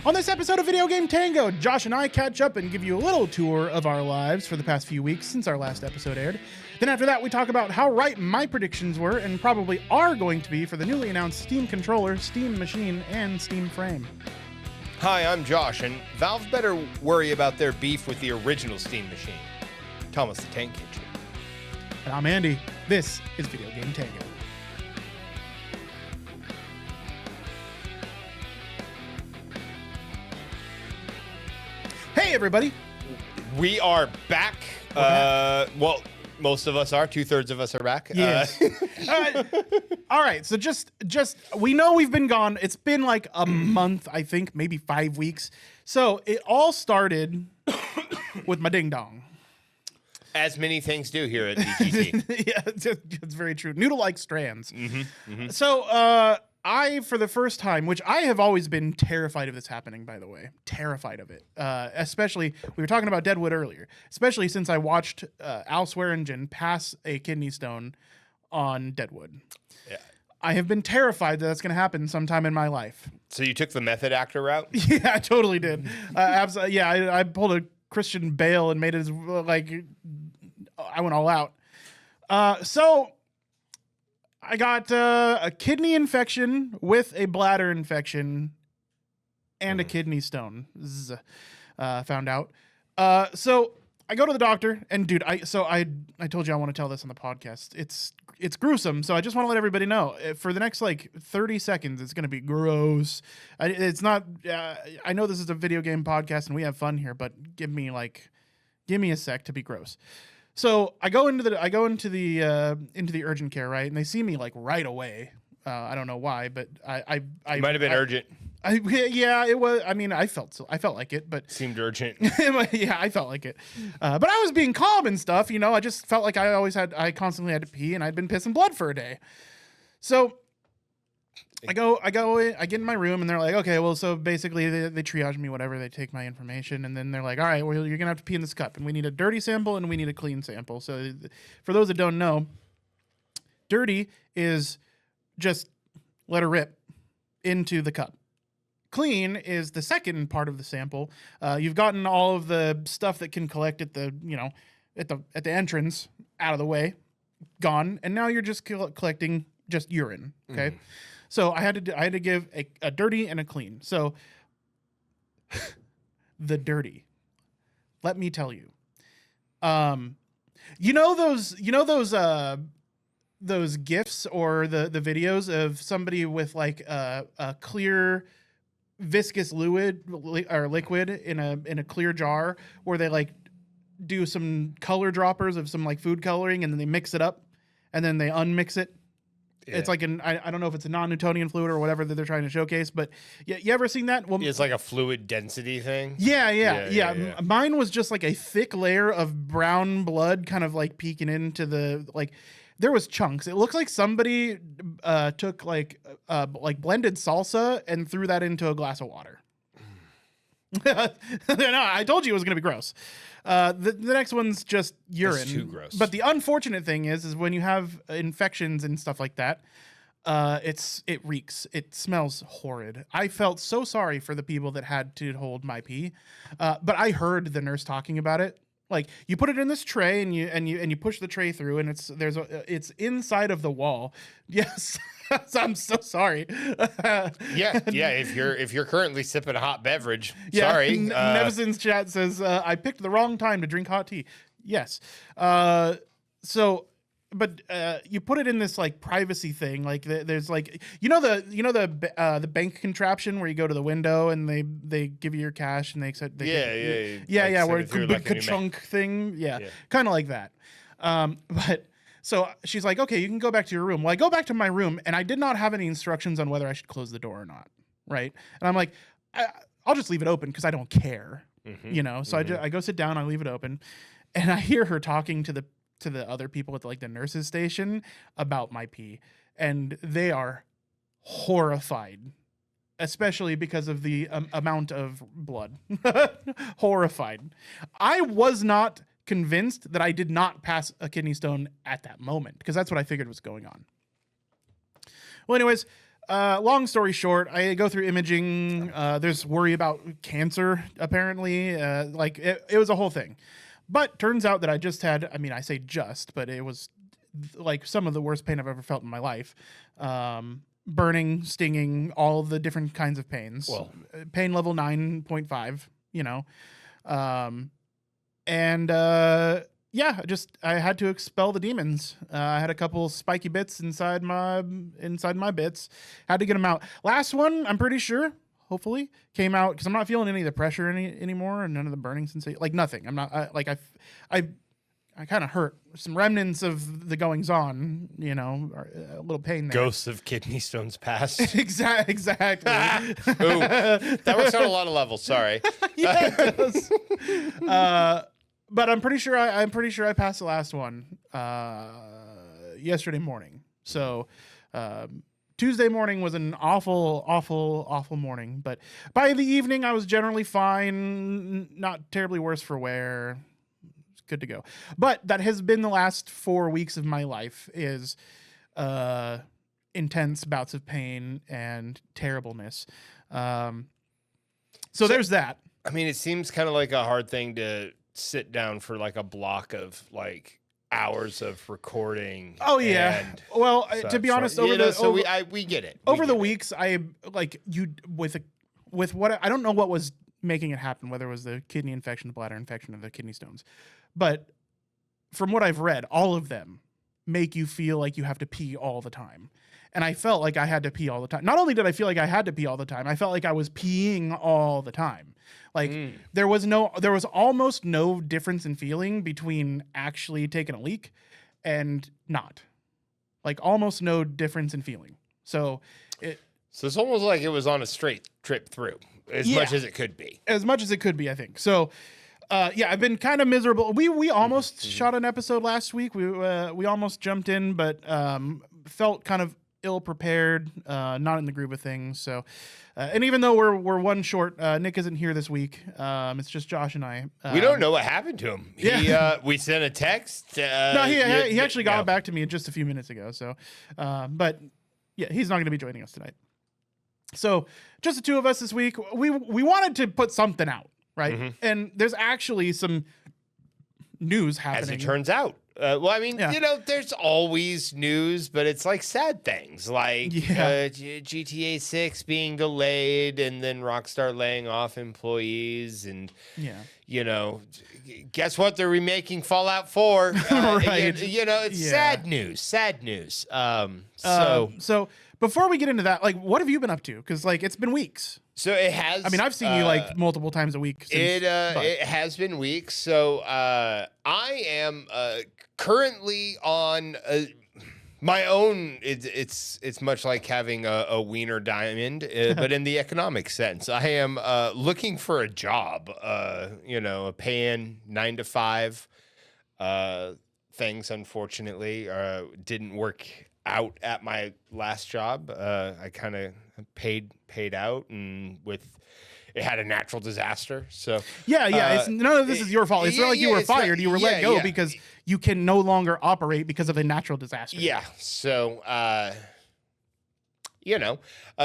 On this episode of Video Game Tango, Josh and I catch up and give you a little tour of our lives for the past few weeks since our last episode aired. Then after that, we talk about how right my predictions were and probably are going to be for the newly announced Steam Controller, Steam Machine, and Steam Frame. Hi, I'm Josh, and Valve better worry about their beef with the original Steam Machine. Thomas the Tank Kitchen. And I'm Andy. This is Video Game Tango. Hey, everybody. We are back. Well, most of us are. 2/3 of us are back. Yes. All right. So just we know we've been gone. It's been like a month, I think, maybe 5 weeks. So it all started with my ding dong. As many things do here at DGT. Yeah, it's very true. Noodle-like strands. So I, for the first time, which I have always been terrified of this happening, by the way, terrified of it. Especially, we were talking about Deadwood earlier, especially since I watched Al Swearingen pass a kidney stone on Deadwood. Yeah. I have been terrified that that's going to happen sometime in my life. So you took the method actor route? Yeah, I totally did. Absolutely. Yeah, I pulled a Christian Bale and made it as, like, I went all out. So I got a kidney infection with a bladder infection and a kidney stone. Found out. So I go to the doctor, and dude, I told you I want to tell this on the podcast. It's gruesome, so I just want to let everybody know. For the next like 30 seconds, it's gonna be gross. It's not. I know this is a video game podcast and we have fun here, but give me a sec to be gross. So I go into the urgent care, right, and they see me like right away. I don't know why, but I Might have been urgent. Yeah, it was. I mean, I felt like it, but Seemed urgent. yeah, I felt like it. But I was being calm and stuff, you know. I just felt like I constantly had to pee, and I'd been pissing blood for a day. So I get in my room, and they're like, okay, well, so basically they triage me, whatever. They take my information, and then they're like, all right, well, you're gonna have to pee in this cup, and we need a dirty sample, and we need a clean sample. So for those that don't know, dirty is just let her rip into the cup. Clean is the second part of the sample. You've gotten all of the stuff that can collect at the entrance out of the way, gone, and now you're just collecting just urine. Okay, so I had to give a dirty and a clean. So the dirty, let me tell you, those GIFs or the videos of somebody with like a clear viscous liquid in a clear jar where they like do some color droppers of some like food coloring and then they mix it up and then they unmix it. Yeah. It's like I don't know if it's a non-Newtonian fluid or whatever that they're trying to showcase, but you ever seen that? Well, It's like a fluid density thing. Yeah. Mine was just like a thick layer of brown blood kind of like peeking into the like. There was chunks. It looked like somebody took like blended salsa and threw that into a glass of water. No, I told you it was going to be gross. The next one's just urine. That's too gross. But the unfortunate thing is when you have infections and stuff like that, it reeks. It smells horrid. I felt so sorry for the people that had to hold my pee. But I heard the nurse talking about it. Like you put it in this tray and you push the tray through and it's inside of the wall. Yes. I'm so sorry. Yeah. If you're currently sipping a hot beverage, sorry. Nevison's chat says I picked the wrong time to drink hot tea. Yes. But you put it in this like privacy thing. Like there's like the bank contraption where you go to the window and they give you your cash and they accept. Yeah. Where ka-chunk thing. Yeah. Kind of like that. But so she's like, okay, you can go back to your room. Well, I go back to my room and I did not have any instructions on whether I should close the door or not. Right. And I'm like, I'll just leave it open because I don't care. So I go sit down, I leave it open, and I hear her talking to the other people at like the nurses station about my pee, and they are horrified, especially because of the amount of blood. Horrified. I was not convinced that I did not pass a kidney stone at that moment because that's what I figured was going on. Well, anyways, Long story short, I go through imaging. There's worry about cancer, apparently. It was a whole thing. But turns out that I just had, I mean, I say just, but it was like some of the worst pain I've ever felt in my life. Burning, stinging, all the different kinds of pains. Well, pain level 9.5, you know. I had to expel the demons. I had a couple spiky bits inside my bits. Had to get them out. Last one, I'm pretty sure, hopefully, came out because I'm not feeling any of the pressure anymore, and none of the burning sensation. Like nothing. I'm not. I kind of hurt. Some remnants of the goings on. You know, a little pain there. Ghosts of kidney stones past. Exactly. Ooh, that works on a lot of levels. Sorry. Yes. But I'm pretty sure I passed the last one yesterday morning. So Tuesday morning was an awful morning. But by the evening, I was generally fine, not terribly worse for wear. It's good to go. But that has been the last 4 weeks of my life is intense bouts of pain and terribleness. So there's that. I mean, it seems kind of like a hard thing to sit down for like a block of like hours of recording. Oh yeah. Well, to be honest, we get it. Over the weeks, I like you with what I don't know what was making it happen, whether it was the kidney infection, the bladder infection, or the kidney stones, but from what I've read, all of them make you feel like you have to pee all the time. And I felt like I had to pee all the time. Not only did I feel like I had to pee all the time, I felt like I was peeing all the time. Like there was almost no difference in feeling between actually taking a leak and not. Like almost no difference in feeling. So it's almost like it was on a straight trip through as much as it could be. As much as it could be, I think. So I've been kind of miserable. We almost shot an episode last week. We almost jumped in, but felt kind of ill prepared, not in the groove of things. So, and even though we're one short, Nick isn't here this week. It's just Josh and I. We don't know what happened to him. We sent a text. No, he actually got back to me just a few minutes ago. So, but yeah, he's not going to be joining us tonight. So, just the two of us this week. We wanted to put something out, right? Mm-hmm. And there's actually some news happening. As it turns out. There's always news, but it's like sad things like GTA 6 being delayed and then Rockstar laying off employees. And, guess what? They're remaking Fallout 4. Right. It's sad news. So before we get into that, like, what have you been up to? Because, like, it's been weeks. So it has. I mean, I've seen you like multiple times a week. It has been weeks. So I am currently on my own. It's much like having a wiener diamond, but in the economic sense. I am looking for a job. A paying 9 to 5. Things unfortunately didn't work out at my last job. I kind of paid out, and it had a natural disaster. So it's none of this is your fault. It's not like you were fired. You were let go because you can no longer operate because of a natural disaster. Yeah. So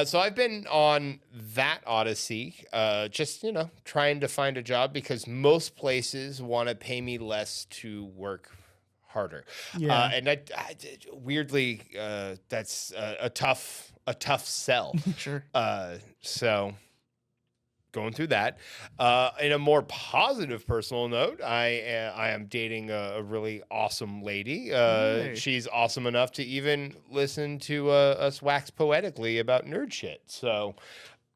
so I've been on that odyssey, just trying to find a job because most places want to pay me less to work harder. Yeah. And I weirdly, that's a tough sell. Sure. So going through that. In a more positive personal note, I am dating a really awesome lady. She's awesome enough to even listen to us wax poetically about nerd shit. So,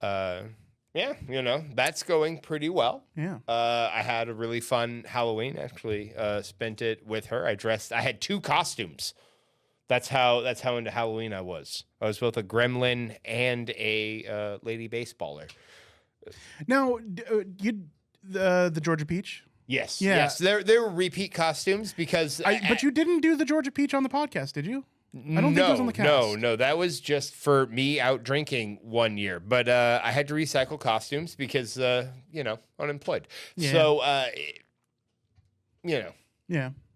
that's going pretty well. Yeah. I had a really fun Halloween, actually. Spent it with her. I had 2 costumes. That's how into Halloween I was. I was both a gremlin and a lady baseballer. Now, the Georgia Peach? Yes. Yeah. Yes. They were repeat costumes because but you didn't do the Georgia Peach on the podcast, did you? I don't think it was on the cast. No, that was just for me out drinking one year. But I had to recycle costumes because, unemployed. Yeah. So, Yeah.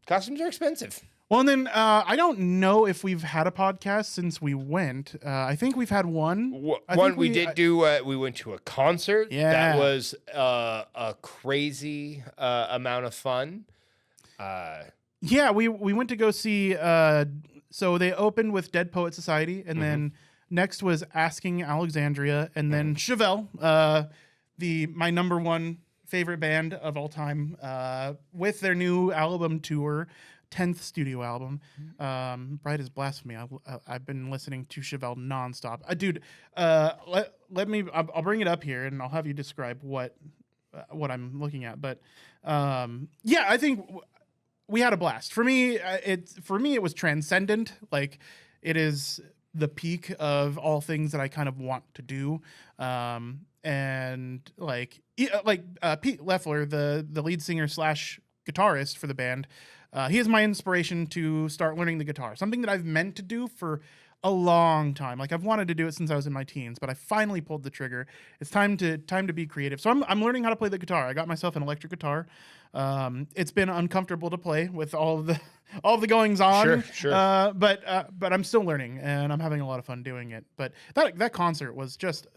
costumes are expensive. Well, and then I don't know if we've had a podcast since we went. I think we've had one. We did do. We went to a concert. Yeah, that was a crazy amount of fun. Yeah, we went to go see. So they opened with Dead Poet Society, and then next was Asking Alexandria, and then Chevelle, my number one favorite band of all time, with their new album tour, 10th studio album. Bright as Blasphemy. I've been listening to Chevelle nonstop. Dude, let me. I'll bring it up here, and I'll have you describe what I'm looking at. But yeah, I think we had a blast. For me, it was transcendent. Like, it is the peak of all things that I kind of want to do. And like Pete Leffler, the lead singer / guitarist for the band, he is my inspiration to start learning the guitar. Something that I've meant to do for a long time. Like, I've wanted to do it since I was in my teens, but I finally pulled the trigger. It's time to be creative. So I'm learning how to play the guitar. I got myself an electric guitar. It's been uncomfortable to play with all of the goings on. Sure. But I'm still learning, and I'm having a lot of fun doing it. But that concert was just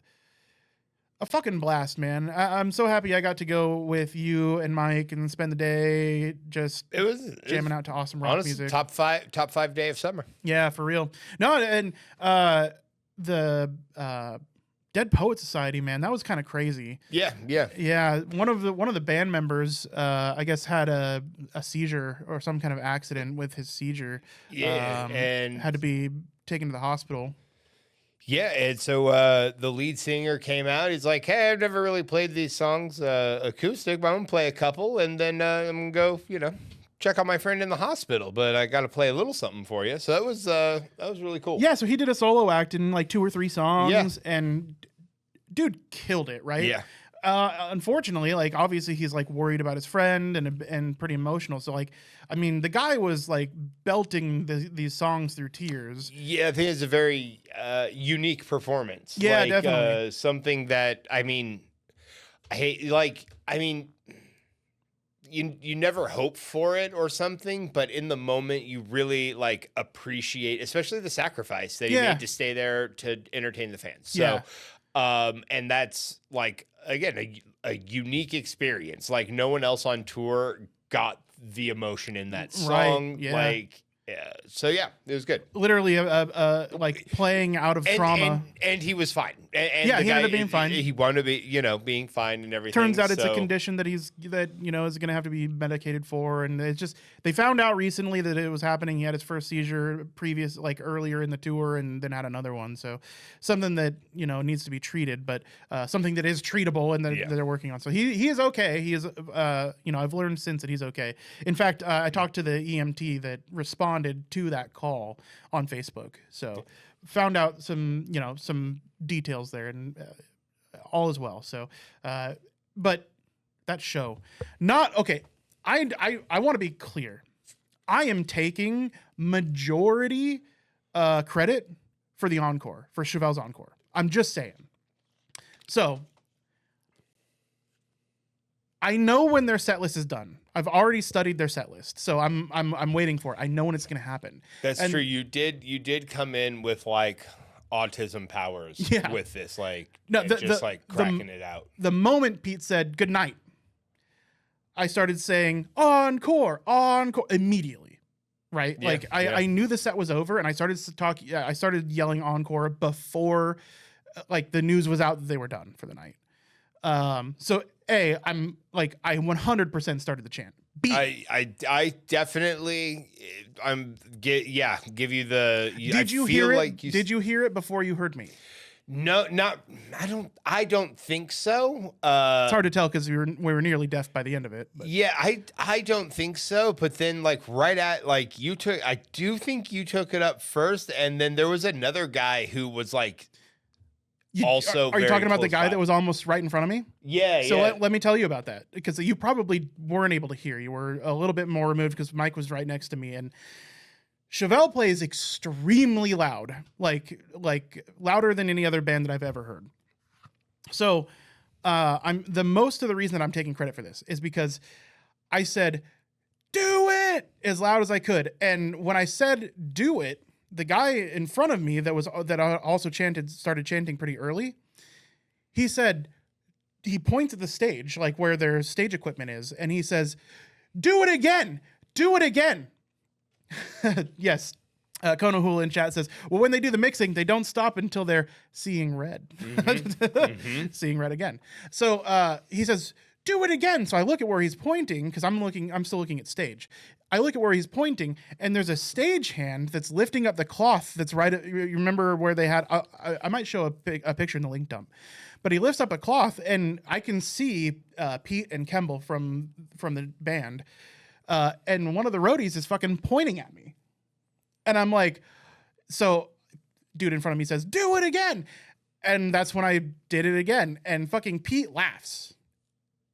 a fucking blast, man. I'm so happy I got to go with you and Mike and spend the day just jamming out to awesome rock music. Top five day of summer. Yeah, for real. No, and the Dead Poet Society, man, that was kind of crazy. Yeah. One of the band members, I guess, had a seizure or some kind of accident with his seizure. Yeah, and had to be taken to the hospital. Yeah, and so the lead singer came out. He's like, "Hey, I've never really played these songs acoustic, but I'm gonna play a couple, and then I'm gonna go, check on my friend in the hospital. But I got to play a little something for you." So that was really cool. Yeah, so he did a solo act in like 2 or 3 songs, yeah. And dude killed it, right? Yeah. Unfortunately, like, obviously he's like worried about his friend and pretty emotional. So like, I mean, the guy was like belting these songs through tears. Yeah, I think it's a very unique performance. Yeah, definitely. Something that, you never hope for it or something, but in the moment you really like appreciate, especially the sacrifice that he made to stay there to entertain the fans. So, and that's like, again, a unique experience. Like, no one else on tour got the emotion in that song. Right, yeah. Like, so yeah, it was good. Literally, like playing out of trauma, and he was fine. And he ended up being fine. He wanted to be, being fine and everything. Turns out it's a condition that is going to have to be medicated for, and it's just, they found out recently that it was happening. He had his first seizure earlier in the tour, and then had another one. So something that needs to be treated, but something that is treatable, and that they're working on. So he is okay. He is I've learned since that he's okay. In fact, I talked to the EMT that responded to that call on Facebook. So found out some details there, and all is well. So, but that show, not okay. I want to be clear. I am taking majority credit for the encore, for Chevelle's encore. I'm just saying. So I know when their set list is done. I've already studied their set list, so I'm waiting for it. I know when it's going to happen. That's true. You did come in with like autism powers with this, like, cracking it out. The moment Pete said good night, I started saying encore immediately. Right? Yeah, I knew the set was over, and I started to talk. I started yelling encore before like the news was out that they were done for the night. So A, I'm like, I 100% started the chant. B, I definitely, give you the. Did you hear it? Did you hear it before you heard me? No, I don't think so. It's hard to tell because we were nearly deaf by the end of it. But. Yeah, I don't think so. But then, like, right at, like, I do think you took it up first, and then there was another guy who was like. Are you talking about the guy that was almost right in front of me? Yeah. So let me tell you about that, because you probably weren't able to hear. You were a little bit more removed because Mike was right next to me, and Chevelle plays extremely loud, like louder than any other band that I've ever heard. So most of the reason that I'm taking credit for this is because I said, "Do it," as loud as I could. And when I said do it, the guy in front of me that also started chanting pretty early. He points at the stage, like where their stage equipment is, and he says, "Do it again, do it again." Yes. Konohula in chat says, well, when they do the mixing, they don't stop until they're seeing red. Seeing red again. So he says, do it again. So I look at where he's pointing, because I'm still looking at stage. I look at where he's pointing, and there's a stage hand that's lifting up the cloth that's right at, you remember where they had, I might show a picture in the link dump, but he lifts up a cloth, and I can see Pete and Kemble from the band, and one of the roadies is fucking pointing at me. And I'm like, so dude in front of me says, do it again. And that's when I did it again. And fucking Pete laughs.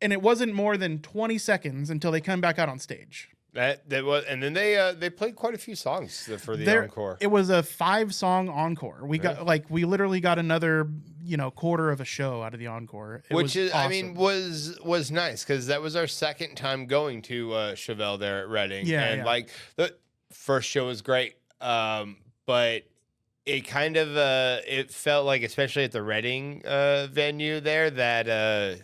And it wasn't more than 20 seconds until they come back out on stage. That was, and then they played quite a few songs for the encore. It was a 5-song encore. We literally got another, quarter of a show out of the encore. Which is, awesome. I mean, was nice, because that was our second time going to Chevelle there at Reading. Yeah, and like the first show was great. But it kind of it felt like, especially at the Reading venue there, that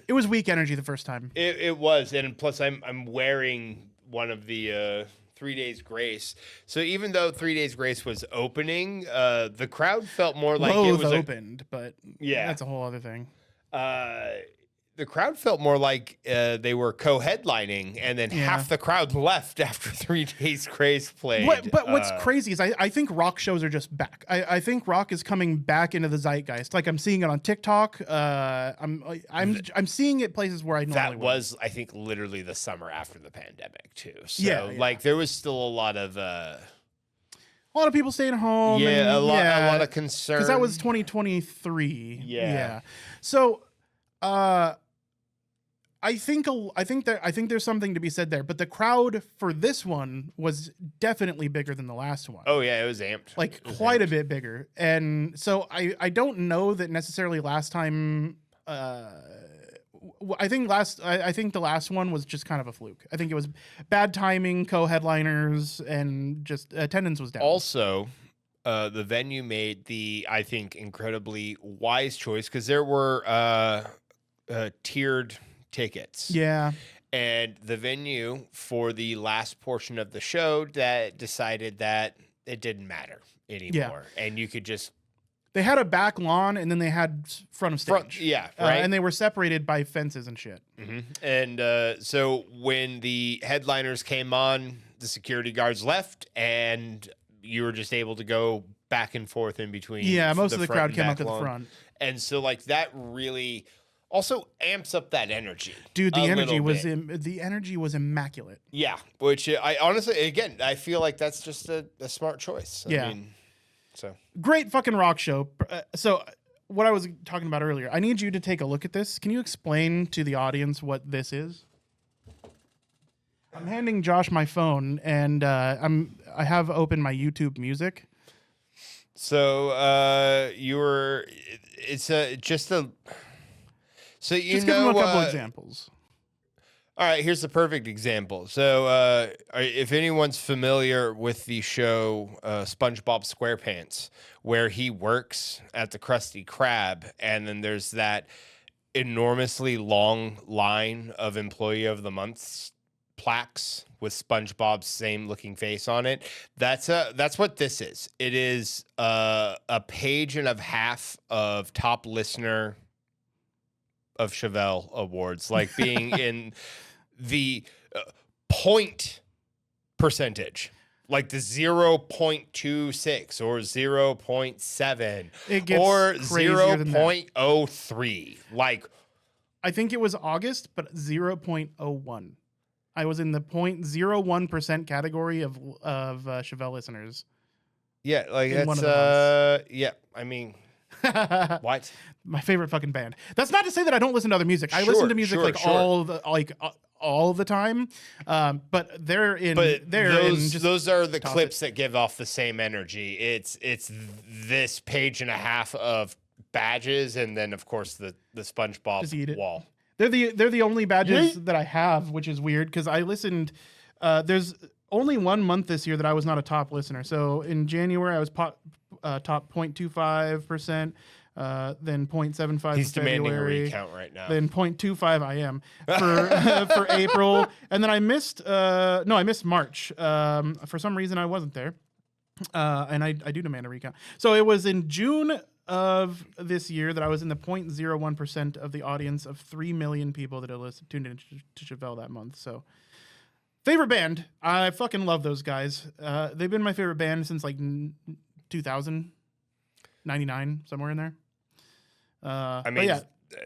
it was weak energy the first time. It was, and plus I'm wearing one of the 3 Days Grace. So even though 3 Days Grace was opening, the crowd felt more like Loathe it was opened, but yeah, that's a whole other thing. The crowd felt more like they were co-headlining, and then half the crowd left after 3 Days Grace played. But what's crazy is I think rock shows are just back. I think rock is coming back into the zeitgeist. Like, I'm seeing it on TikTok. I'm seeing it places where I normally that was, I think, literally the summer after the pandemic too. So yeah. There was still a lot of people staying home. Yeah, a lot of concern, because that was 2023. Yeah. So, I think there's something to be said there, but the crowd for this one was definitely bigger than the last one. Oh yeah, it was amped. Like, quite a bit bigger. And so I don't know that necessarily last time. I think the last one was just kind of a fluke. I think it was bad timing, co-headliners, and just attendance was down. Also, the venue made the, I think, incredibly wise choice, because there were tiered tickets. Yeah. And the venue, for the last portion of the show, that decided that it didn't matter anymore. Yeah. And you could just... They had a back lawn, and then they had front of stage. Yeah, right. And they were separated by fences and shit. Mm-hmm. And so when the headliners came on, the security guards left, and you were just able to go back and forth in between. Yeah, most of the crowd came up to the front. And so, like, that really... also amps up that energy. Dude, the energy was immaculate. Yeah, which I honestly, again, I feel like that's just a smart choice. I mean, so great fucking rock show. So what I was talking about earlier, I need you to take a look at this. Can you explain to the audience what this is? I'm handing Josh my phone, and I have open my YouTube Music. So So just give them a couple examples. All right, here's the perfect example. So if anyone's familiar with the show SpongeBob SquarePants, where he works at the Krusty Krab, and then there's that enormously long line of Employee of the Month plaques with SpongeBob's same looking face on it. That's what this is. It is a page and a half of top listener of Chevelle awards, like being in the point percentage, like the 0.26 or 0.7 or 0.03. Like, I think it was August, but 0.01. I was in the 0.01% category of Chevelle listeners. Yeah, like that's yeah. I mean, what? My favorite fucking band. That's not to say that I don't listen to other music. I listen to music all the time. But those are the clips that give off the same energy. It's this page and a half of badges, and then of course the SpongeBob wall. They're the only badges that I have, which is weird because I listened. There's only 1 month this year that I was not a top listener. So in January, I was top 0.25%, then 0.75 He's for demanding February, a recount right now. then 0.25 I am for for April, and then I missed March. For some reason I wasn't there, and I do demand a recount. So it was in June of this year that I was in the 0.01% of the audience of 3 million people that had tuned in to Chevelle that month. So. Favorite band. I fucking love those guys. They've been my favorite band since like 2000, 99, somewhere in there. I mean,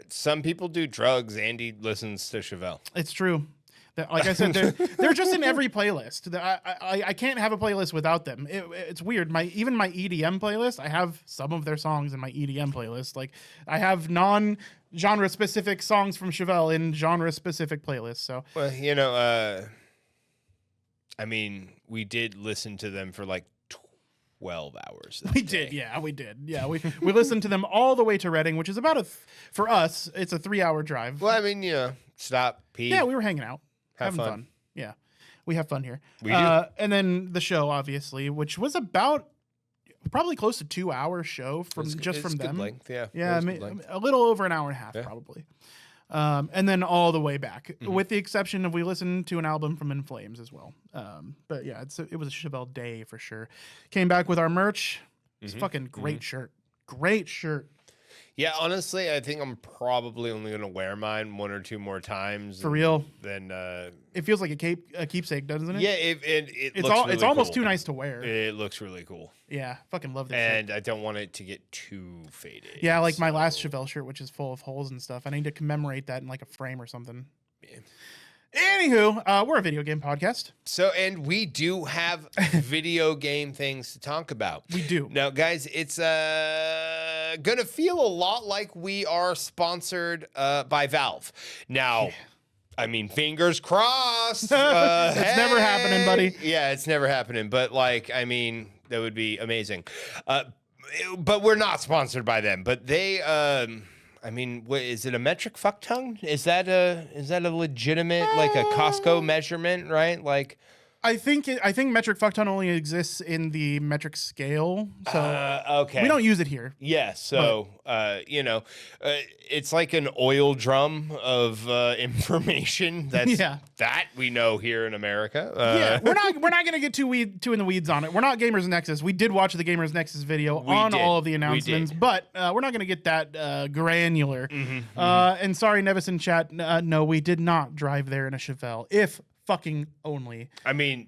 some people do drugs. Andy listens to Chevelle. It's true. Like I said, they're just in every playlist. I can't have a playlist without them. It's weird. Even my EDM playlist, I have some of their songs in my EDM playlist. Like I have non-genre specific songs from Chevelle in genre specific playlists. So well, I mean, we did listen to them for like 12 hours. We did. Yeah, we we listened to them all the way to Reading, which is about for us, it's a 3-hour drive. Well, I mean, stop, pee. Yeah, we were hanging out, having fun. Yeah, we have fun here. We do. And then the show, obviously, which was about probably close to 2-hour show from them. Good length, yeah. Yeah, a little over an hour and a half, probably. And then all the way back, with the exception of we listened to an album from In Flames as well. But yeah, it was a Chevelle day for sure. Came back with our merch. It's fucking great shirt. Great shirt. Yeah, honestly, I think I'm probably only going to wear mine 1 or 2 more times. For real. Then it feels like a keepsake, doesn't it? Yeah, it's really almost too nice to wear. It looks really cool. Yeah, fucking love this and shit. I don't want it to get too faded. Yeah, like my last Chevelle shirt, which is full of holes and stuff. I need to commemorate that in like a frame or something. Yeah. Anywho, we're a video game podcast. And we do have video game things to talk about. We do. Now, guys, it's gonna feel a lot like we are sponsored by Valve. Now, I mean, fingers crossed. It's never happening, buddy. Yeah, it's never happening. But like, I mean, that would be amazing. But we're not sponsored by them. But they. I mean, is it a metric fuck ton? Is that a legitimate like a Costco measurement, right? Like, I think metric fuck ton only exists in the metric scale. So okay, we don't use it here. Yeah, so it's like an oil drum of information. That we know here in America. Yeah, we're not gonna get too in the weeds on it. We're not Gamers Nexus. We did watch the Gamers Nexus video all of the announcements, but we're not gonna get that granular. And sorry, Nevis in chat. No, we did not drive there in a Chevelle. If fucking only. I mean,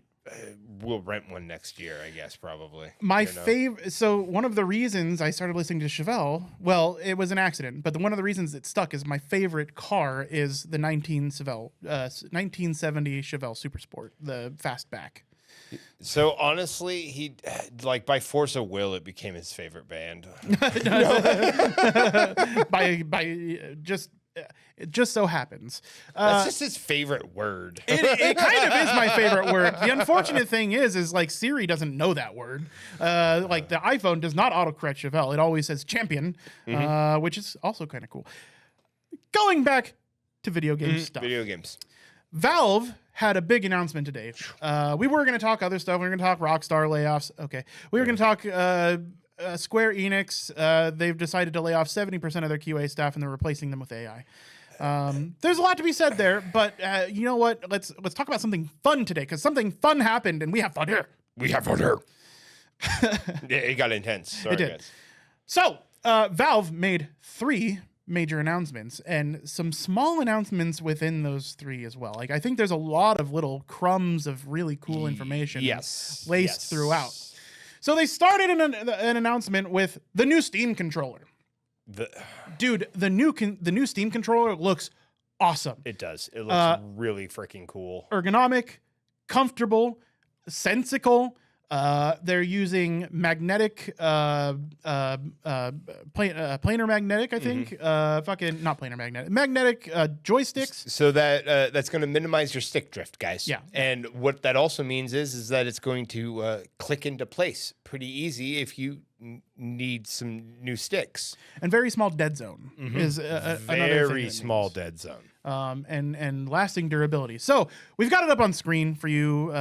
we'll rent one next year, I guess, probably. My favorite. So one of the reasons I started listening to Chevelle, well, it was an accident, but one of the reasons it stuck is my favorite car is the 1970 Chevelle Super Sport, the fastback. So honestly, he like by force of will, it became his favorite band. It just so happens. That's just his favorite word. It kind of is my favorite word. The unfortunate thing is like Siri doesn't know that word. Like the iPhone does not autocorrect Chevelle. It always says champion, which is also kind of cool. Going back to video game stuff. Video games. Valve had a big announcement today. We were going to talk other stuff. We were going to talk Rockstar layoffs. Okay. We were going to talk Square Enix. They've decided to lay off 70% of their QA staff, and they're replacing them with AI. There's a lot to be said there, but you know what? Let's talk about something fun today, because something fun happened, and we have fun here. Yeah, it got intense. Sorry, it did. Guys. So, Valve made 3 major announcements and some small announcements within those 3 as well. Like, I think there's a lot of little crumbs of really cool information laced throughout. So they started an announcement with the new Steam controller. Dude, the new Steam controller looks awesome. It does. It looks really freaking cool. Ergonomic, comfortable, sensical. They're using magnetic, planar magnetic, I think. Not planar magnetic, magnetic joysticks. So that's going to minimize your stick drift, guys. Yeah. And what that also means is that it's going to click into place pretty easy if you need some new sticks. And very small dead zone is very small dead zone. And lasting durability. So we've got it up on screen for you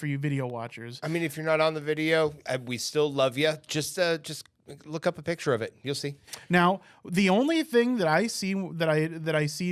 video watchers. I mean, if you're not on the video, we still love you. Just look up a picture of it. You'll see. Now, the only thing that I see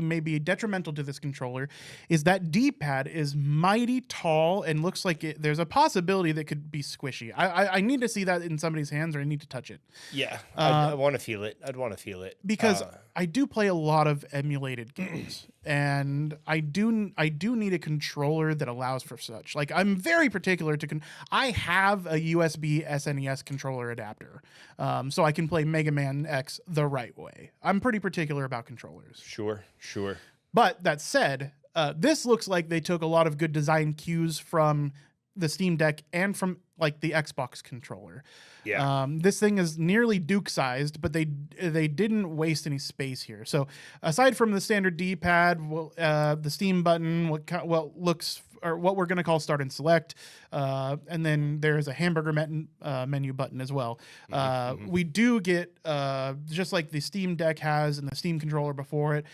may be detrimental to this controller is that D-pad is mighty tall and looks like there's a possibility that could be squishy. I need to see that in somebody's hands, or I need to touch it. Yeah, I want to feel it. I'd want to feel it because I do play a lot of emulated games, and I do need a controller that allows for such. Like, I'm very particular to I have a USB SNES controller adapter, so I can play Mega Man X the right way. I'm pretty particular about controllers. Sure. But that said, this looks like they took a lot of good design cues from the Steam Deck and from like the Xbox controller. Yeah. This thing is nearly Duke-sized, but they didn't waste any space here. So aside from the standard D-pad, the Steam button, what we're going to call Start and Select, and then there's a hamburger menu button as well. We do get, just like the Steam Deck has and the Steam controller before it,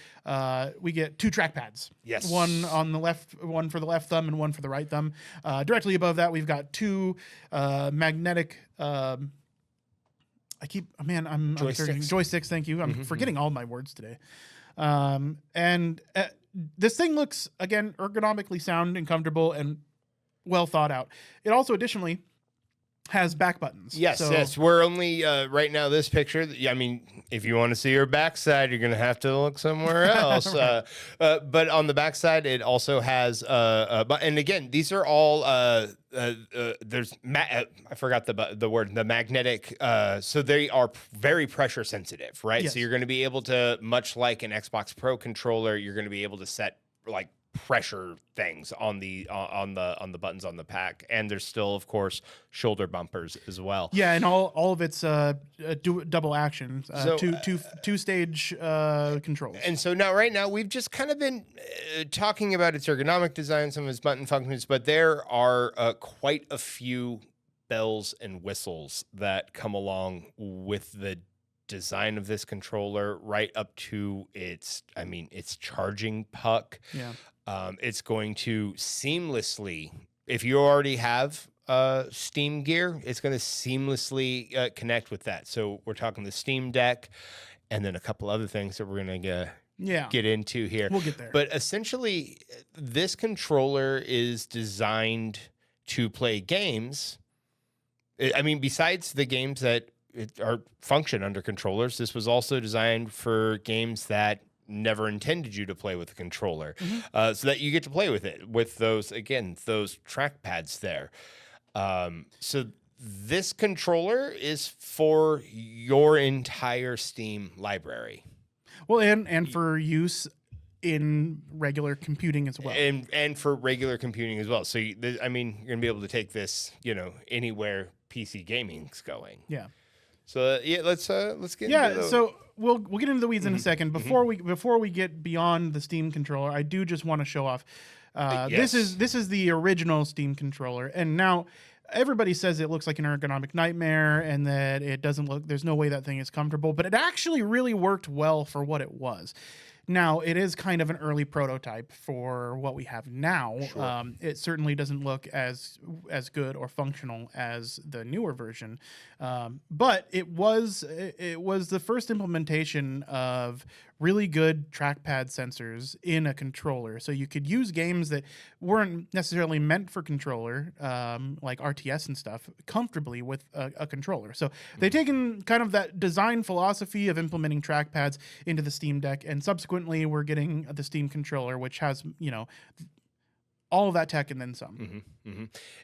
we get 2 trackpads. Yes. One on the left, one for the left thumb and one for the right thumb. Directly above that, we've got 2 magnetic. I'm joysticks. Thank you. I'm forgetting all my words today. This thing looks, again, ergonomically sound and comfortable and well thought out. It also additionally has back buttons. Yes. We're only right now this picture. I mean, if you want to see your backside, you're going to have to look somewhere else. Right. But on the backside, it also has and again, these are all there's I forgot the word, the magnetic. So they are very pressure sensitive, right? Yes. So you're going to be able to, much like an Xbox Pro controller, you're going to be able to set like pressure things on the buttons on the pack, and there's still, of course, shoulder bumpers as well. Yeah, and all of it's double action, two stage controls. And so right now we've just kind of been talking about its ergonomic design, some of its button functions, but there are quite a few bells and whistles that come along with the design of this controller, right up to its charging puck. Yeah. It's going to seamlessly, if you already have Steam gear, it's going to seamlessly connect with that. So we're talking the Steam Deck and then a couple other things that we're going to get into here. We'll get there. But essentially, this controller is designed to play games. I mean, besides the games that are function under controllers, this was also designed for games that never intended you to play with a controller, so that you get to play with it with those trackpads there. So this controller is for your entire Steam library. Well, and for use in regular computing as well. And for regular computing as well. So you're going to be able to take this, anywhere PC gaming's going. Yeah. So let's get into those. So we'll get into the weeds in a second. Before we get beyond the Steam controller, I do just want to show off. Yes. This is the original Steam controller, and now everybody says it looks like an ergonomic nightmare and that it doesn't look. There's no way that thing is comfortable, but it actually really worked well for what it was. Now, it is kind of an early prototype for what we have now. Sure. It certainly doesn't look as good or functional as the newer version, but it was the first implementation of really good trackpad sensors in a controller. So you could use games that weren't necessarily meant for controller, like RTS and stuff, comfortably with a controller. So they've taken kind of that design philosophy of implementing trackpads into the Steam Deck, and subsequently we're getting the Steam controller, which has, all of that tech and then some.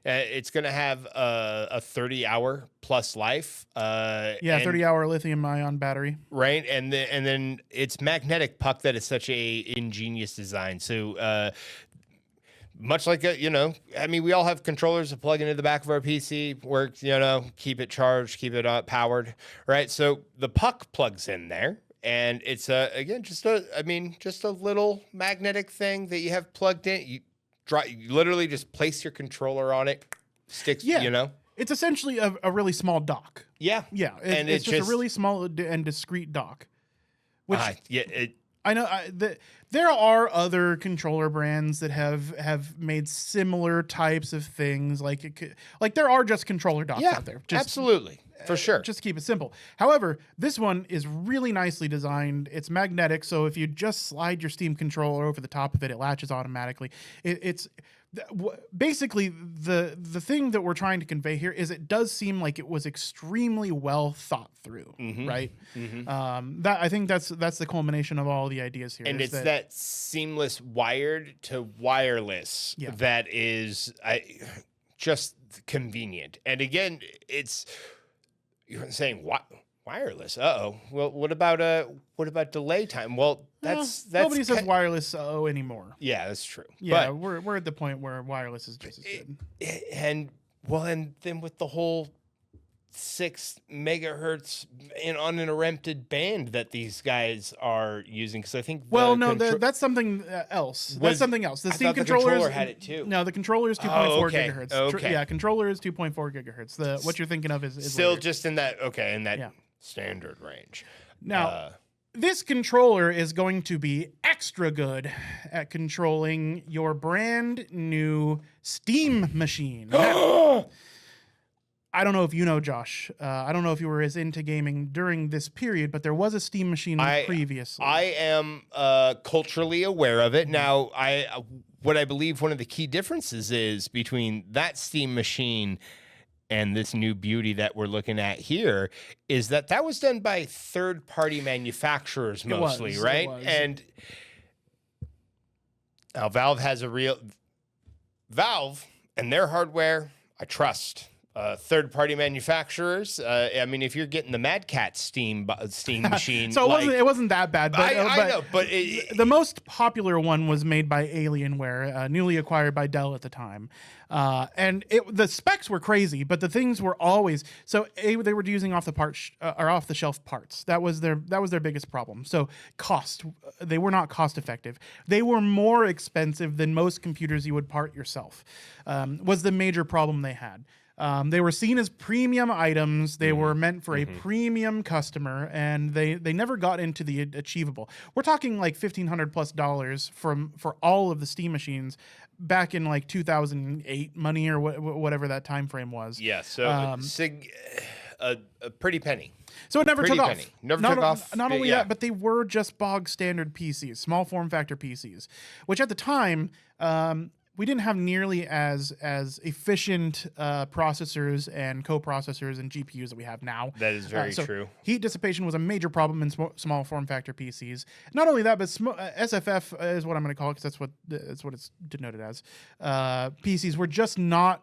It's going to have a 30-hour plus life. 30-hour lithium-ion battery. Right, and then it's magnetic puck that is such a ingenious design. So much like we all have controllers to plug into the back of our PC, works, keep it charged, keep it powered, right? So the puck plugs in there. And it's just a little magnetic thing that you have plugged in. You literally just place your controller on it, sticks. It's essentially a really small dock. Yeah. Yeah. It's just a really small and discreet dock. Which I know there are other controller brands that have made similar types of things. Like there are just controller docks out there. Absolutely. For sure. Just to keep it simple. However, this one is really nicely designed. It's magnetic, so if you just slide your Steam controller over the top of it, it latches automatically. It's basically the thing that we're trying to convey here is it does seem like it was extremely well thought through, right? That I think that's the culmination of all the ideas here. And it's that seamless wired to wireless that is just convenient. And again, you're saying what? Wireless. Well, what about delay time? Well, that's nobody says wireless anymore. Yeah, that's true. Yeah, but we're at the point where wireless is just as good. And then with the whole 6 megahertz in uninterrupted band that these guys are using, because I think that's something else. That's something else. The Steam controller had it too. No, the controller is 2.4 gigahertz. Okay. Controller is 2.4 gigahertz. What you're thinking of is still later. Just in that standard range. Now, this controller is going to be extra good at controlling your brand new Steam machine. I don't know if you know, Josh. I don't know if you were as into gaming during this period, but there was a Steam machine previously. I am culturally aware of it. Now, what I believe one of the key differences is between that Steam machine and this new beauty that we're looking at here is that was done by third-party manufacturers mostly, right? It was. And now Valve and their hardware, I trust. Third-party manufacturers. I mean, if you're getting the Mad Cat Steam machine, so it wasn't that bad. But, I know, but the most popular one was made by Alienware, newly acquired by Dell at the time, and the specs were crazy, but the things were always they were using off the shelf parts. That was their biggest problem. So cost, they were not cost effective. They were more expensive than most computers you would part yourself. Was the major problem they had. They were seen as premium items. They were meant for a premium customer, and they never got into the achievable. We're talking like $1,500+ for all of the Steam machines back in like 2008 money or whatever that time frame was. Yeah, so a pretty penny. So it never took off. Not only that, but they were just bog standard PCs, small form factor PCs, which at the time, we didn't have nearly as efficient processors and co-processors and GPUs that we have now. That is very true. Heat dissipation was a major problem in small form factor PCs. Not only that, but SFF is what I'm going to call it because that's what it's denoted as. PCs were just not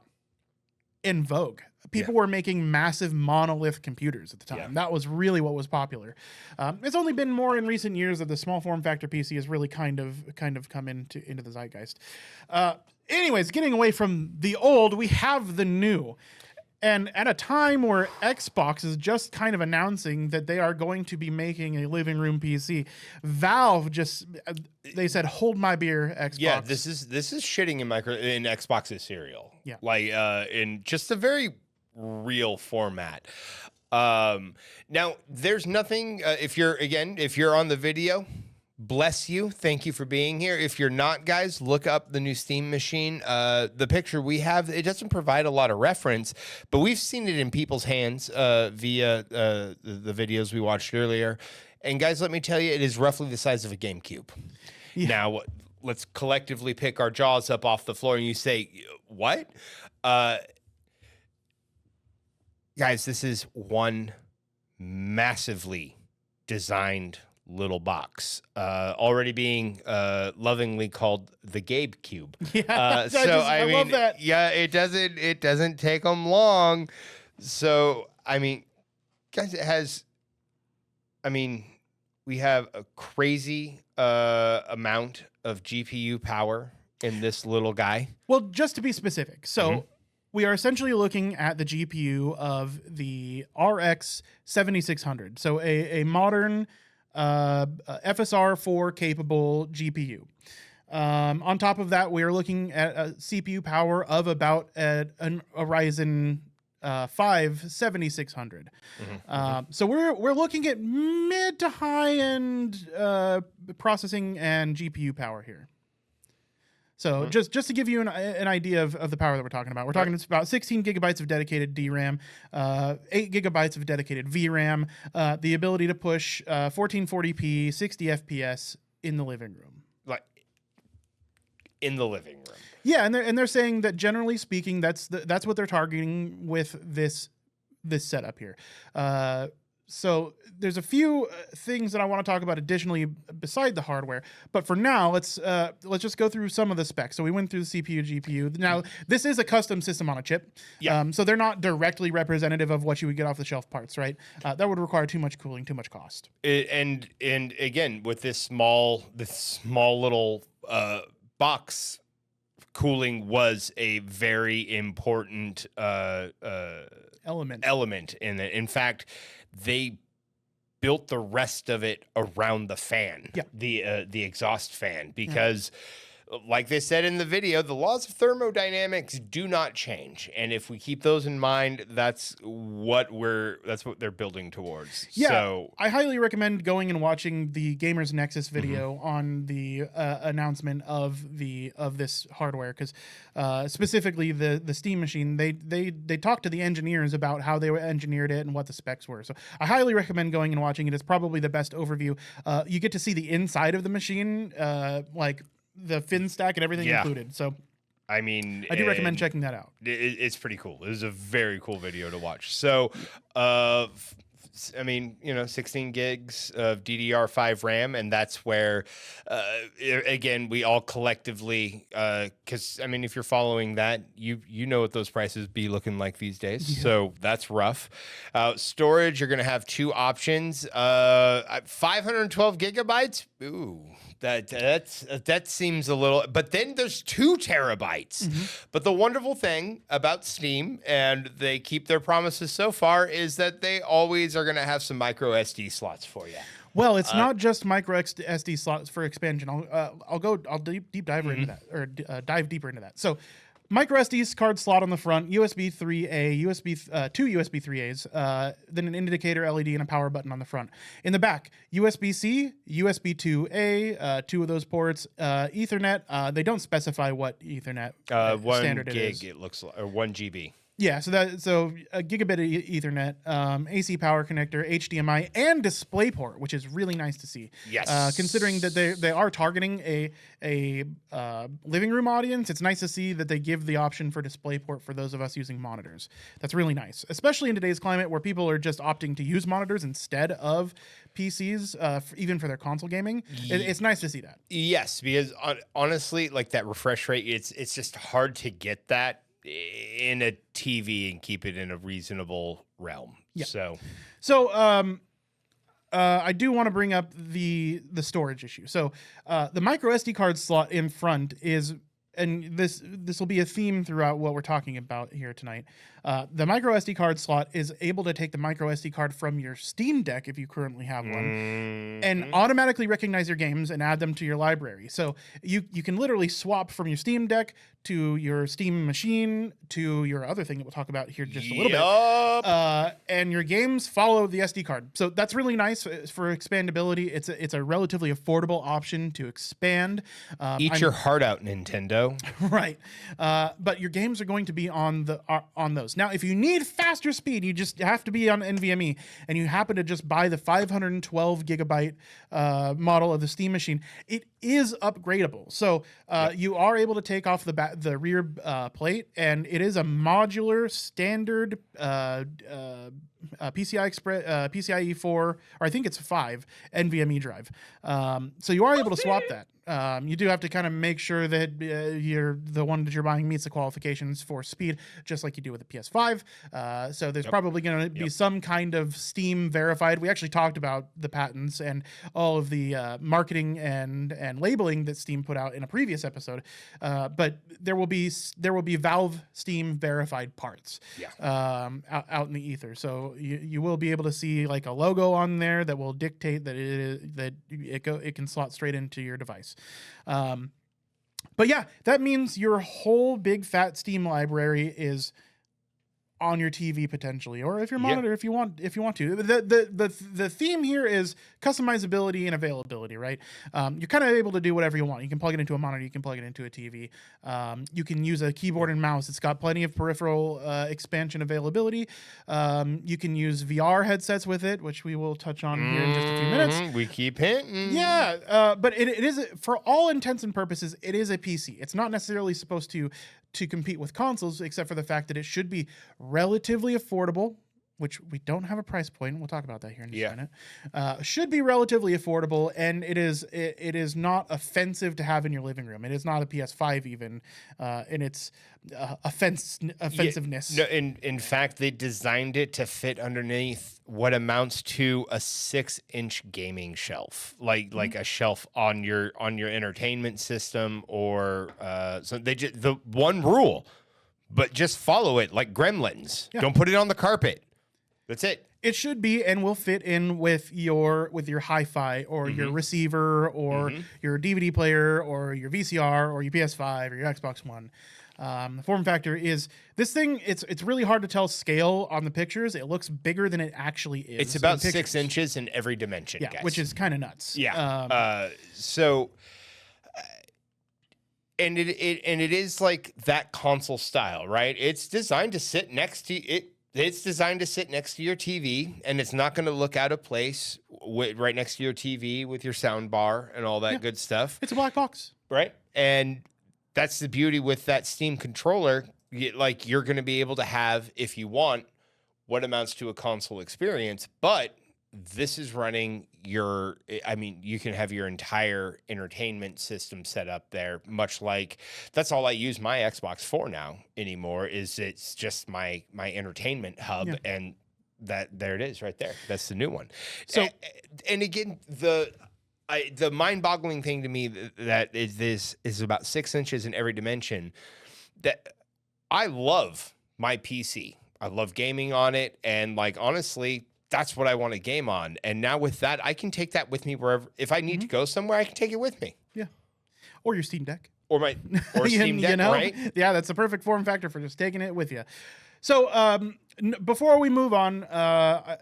in vogue. People were making massive monolith computers at the time. Yeah. That was really what was popular. It's only been more in recent years that the small form factor PC has really kind of come into the zeitgeist. Anyways, getting away from the old, we have the new. And at a time where Xbox is just kind of announcing that they are going to be making a living room PC, Valve they said, "Hold my beer, Xbox." Yeah, this is shitting in Xbox's cereal. Yeah, like in just a very real format. Now, there's nothing. If you're on the video, bless you. Thank you for being here. If you're not, guys, look up the new Steam machine. The picture we have, it doesn't provide a lot of reference, but we've seen it in people's hands via the videos we watched earlier. And guys, let me tell you, it is roughly the size of a Game Cube. Yeah. Now, let's collectively pick our jaws up off the floor and you say, what? Guys, this is one massively designed little box, already being lovingly called the Gabe Cube. Yeah, I mean, love that. Yeah, it doesn't take them long. So I mean, guys, we have a crazy amount of GPU power in this little guy. Well, just to be specific, so we are essentially looking at the GPU of the RX 7600, so a modern FSR4 capable GPU. On top of that, we are looking at a CPU power of about a Ryzen 5 7600. So we're looking at mid to high end processing and GPU power here. So just to give you an idea of the power that we're talking about, we're talking about 16 gigabytes of dedicated DRAM, 8 gigabytes of dedicated VRAM, the ability to push 1440p, 60 FPS in the living room. Like in the living room. Yeah, and they're saying that generally speaking, that's what they're targeting with this setup here. So there's a few things that I want to talk about additionally beside the hardware, but for now, let's just go through some of the specs. So we went through the CPU, GPU. Now this is a custom system on a chip, so they're not directly representative of what you would get off the shelf parts, right? That would require too much cooling, too much cost. And again, with this small little box, cooling was a very important element in it. In fact, they built the rest of it around the fan, the exhaust fan, because like they said in the video, the laws of thermodynamics do not change. And if we keep those in mind, that's what they're building towards. Yeah, so I highly recommend going and watching the Gamers Nexus video on the announcement of this hardware, because specifically the Steam machine, they talked to the engineers about how they engineered it and what the specs were. So I highly recommend going and watching it. It's probably the best overview. You get to see the inside of the machine, like the fin stack and everything included. So I mean, I do recommend checking that out. It's pretty cool. It was a very cool video to watch. So, I mean, 16 gigs of DDR5 RAM, and that's where, again, we all collectively, because I mean, if you're following that, you know what those prices be looking like these days. Yeah. So that's rough. Storage, you're gonna have two options. 512 gigabytes. Ooh. That seems a little, but then there's 2 terabytes. But the wonderful thing about Steam, and they keep their promises so far, is that they always are going to have some micro SD slots for you. Well, it's not just micro SD slots for expansion. I'll deep dive into that, or dive deeper into that. So, micro SD card slot on the front, USB 3A, two USB 3As, then an indicator LED and a power button on the front. In the back, USB-C, USB 2A, 2 of those ports, Ethernet. They don't specify what Ethernet standard it is. 1 gig, it looks like, or 1 GB. Yeah, so a gigabit Ethernet, AC power connector, HDMI, and DisplayPort, which is really nice to see. Yes. Considering that they are targeting a living room audience, it's nice to see that they give the option for DisplayPort for those of us using monitors. That's really nice, especially in today's climate where people are just opting to use monitors instead of PCs, even for their console gaming. It's nice to see that. Yes, because honestly, like that refresh rate, it's just hard to get that in a TV and keep it in a reasonable realm. Yeah. So I do want to bring up the storage issue. So the micro SD card slot in front is, and this will be a theme throughout what we're talking about here tonight. The micro SD card slot is able to take the micro SD card from your Steam Deck, if you currently have one, and automatically recognize your games and add them to your library. So you can literally swap from your Steam Deck to your Steam machine to your other thing that we'll talk about here just a little bit. And your games follow the SD card. So that's really nice for expandability. It's a relatively affordable option to expand. Eat your heart out, Nintendo. Right. But your games are going to be on those. Now, if you need faster speed, you just have to be on NVMe, and you happen to just buy the 512 gigabyte model of the Steam machine, it is upgradable. So you are able to take off the rear plate, and it is a modular standard PCIe 4, or I think it's 5 NVMe drive. So you are able to swap that. You do have to kind of make sure that the one that you're buying meets the qualifications for speed, just like you do with the PS5. So there's probably going to be some kind of Steam verified. We actually talked about the patents and all of the marketing and labeling that Steam put out in a previous episode. But there will be Valve Steam verified parts out in the ether. So you will be able to see like a logo on there that will dictate that it can slot straight into your device. But yeah, that means your whole big fat Steam library is on your TV potentially, or if your monitor, if you want to. The theme here is customizability and availability, right? You're kind of able to do whatever you want. You can plug it into a monitor, you can plug it into a TV. You can use a keyboard and mouse. It's got plenty of peripheral expansion availability. You can use VR headsets with it, which we will touch on here in just a few minutes. We keep hinting. Yeah, but it is, for all intents and purposes, it is a PC. It's not necessarily supposed to compete with consoles, except for the fact that it should be relatively affordable, which we don't have a price point. We'll talk about that here in just a minute. Should be relatively affordable, and it is not offensive to have in your living room. It is not a PS5 even in its offensiveness. No, in fact, they designed it to fit underneath what amounts to a 6-inch gaming shelf, like a shelf on your entertainment system, or so they just, the one rule, but just follow it like Gremlins. Yeah. Don't put it on the carpet. That's it. It should be, and will fit in with your hi-fi or your receiver or your DVD player or your VCR or your PS5 or your Xbox One. The form factor is this thing. It's really hard to tell scale on the pictures. It looks bigger than it actually is. It's about 6 inches in every dimension. Yeah, guys. Which is kind of nuts. Yeah. And it is like that console style, right? It's designed to sit next to it. It's designed to sit next to your TV, and it's not going to look out of place right next to your TV with your sound bar and all that good stuff. It's a black box, right? And that's the beauty with that Steam controller. You're going to be able to have, if you want, what amounts to a console experience, but this is running you can have your entire entertainment system set up there, much like that's all I use my Xbox for now anymore, is it's just my entertainment hub, and there it is right there. That's the new one. So, and again, the mind-boggling thing to me that is about 6 inches in every dimension, that I love my PC. I love gaming on it, and honestly, that's what I want to game on. And now with that, I can take that with me wherever. If I need to go somewhere, I can take it with me. Yeah. Or your Steam Deck. Or Steam Deck, right? Yeah, that's the perfect form factor for just taking it with you. So before we move on, I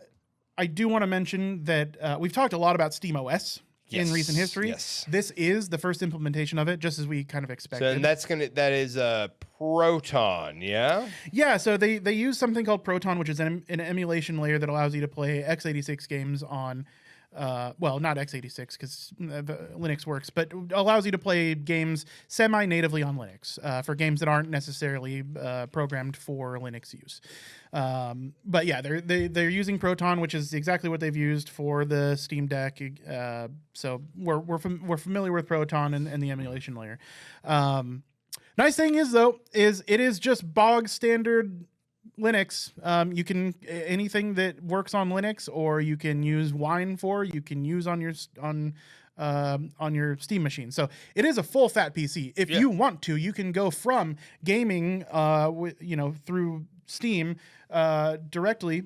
do want to mention that we've talked a lot about SteamOS in recent history. Yes. This is the first implementation of it, just as we kind of expected. So, and that is Proton, yeah? Yeah, so they use something called Proton, which is an emulation layer that allows you to play x86 games on, not x86 because Linux works, but allows you to play games semi-natively on Linux for games that aren't necessarily programmed for Linux use. But yeah, they're using Proton, which is exactly what they've used for the Steam Deck. So we're familiar with Proton and the emulation layer. Nice thing is though, it is just bog standard Linux. You can anything that works on Linux, or you can use Wine for, you can use on your Steam machine. So it is a full fat PC. If you want to, you can go from gaming, through Steam directly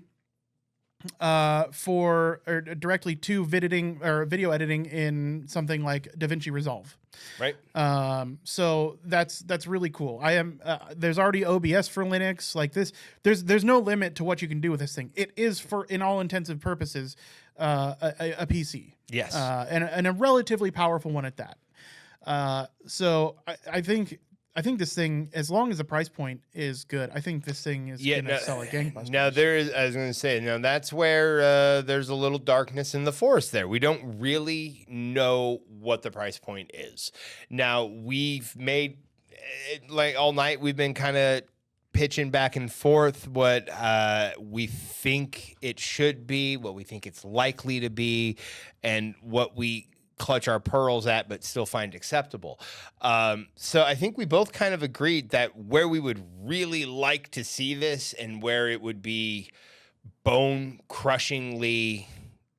directly to video editing in something like DaVinci Resolve. Right. So that's really cool. There's already OBS for Linux like this. There's no limit to what you can do with this thing. It is, for in all intensive purposes, a PC. Yes. And a relatively powerful one at that. So I think this thing, as long as the price point is good, I think this thing is going to sell like gangbusters. Now, I was going to say, that's where there's a little darkness in the forest there. We don't really know what the price point is. Now, we've made, all night, we've been kind of pitching back and forth what we think it should be, what we think it's likely to be, and what we clutch our pearls at but still find acceptable. So I think we both kind of agreed that where we would really like to see this and where it would be bone-crushingly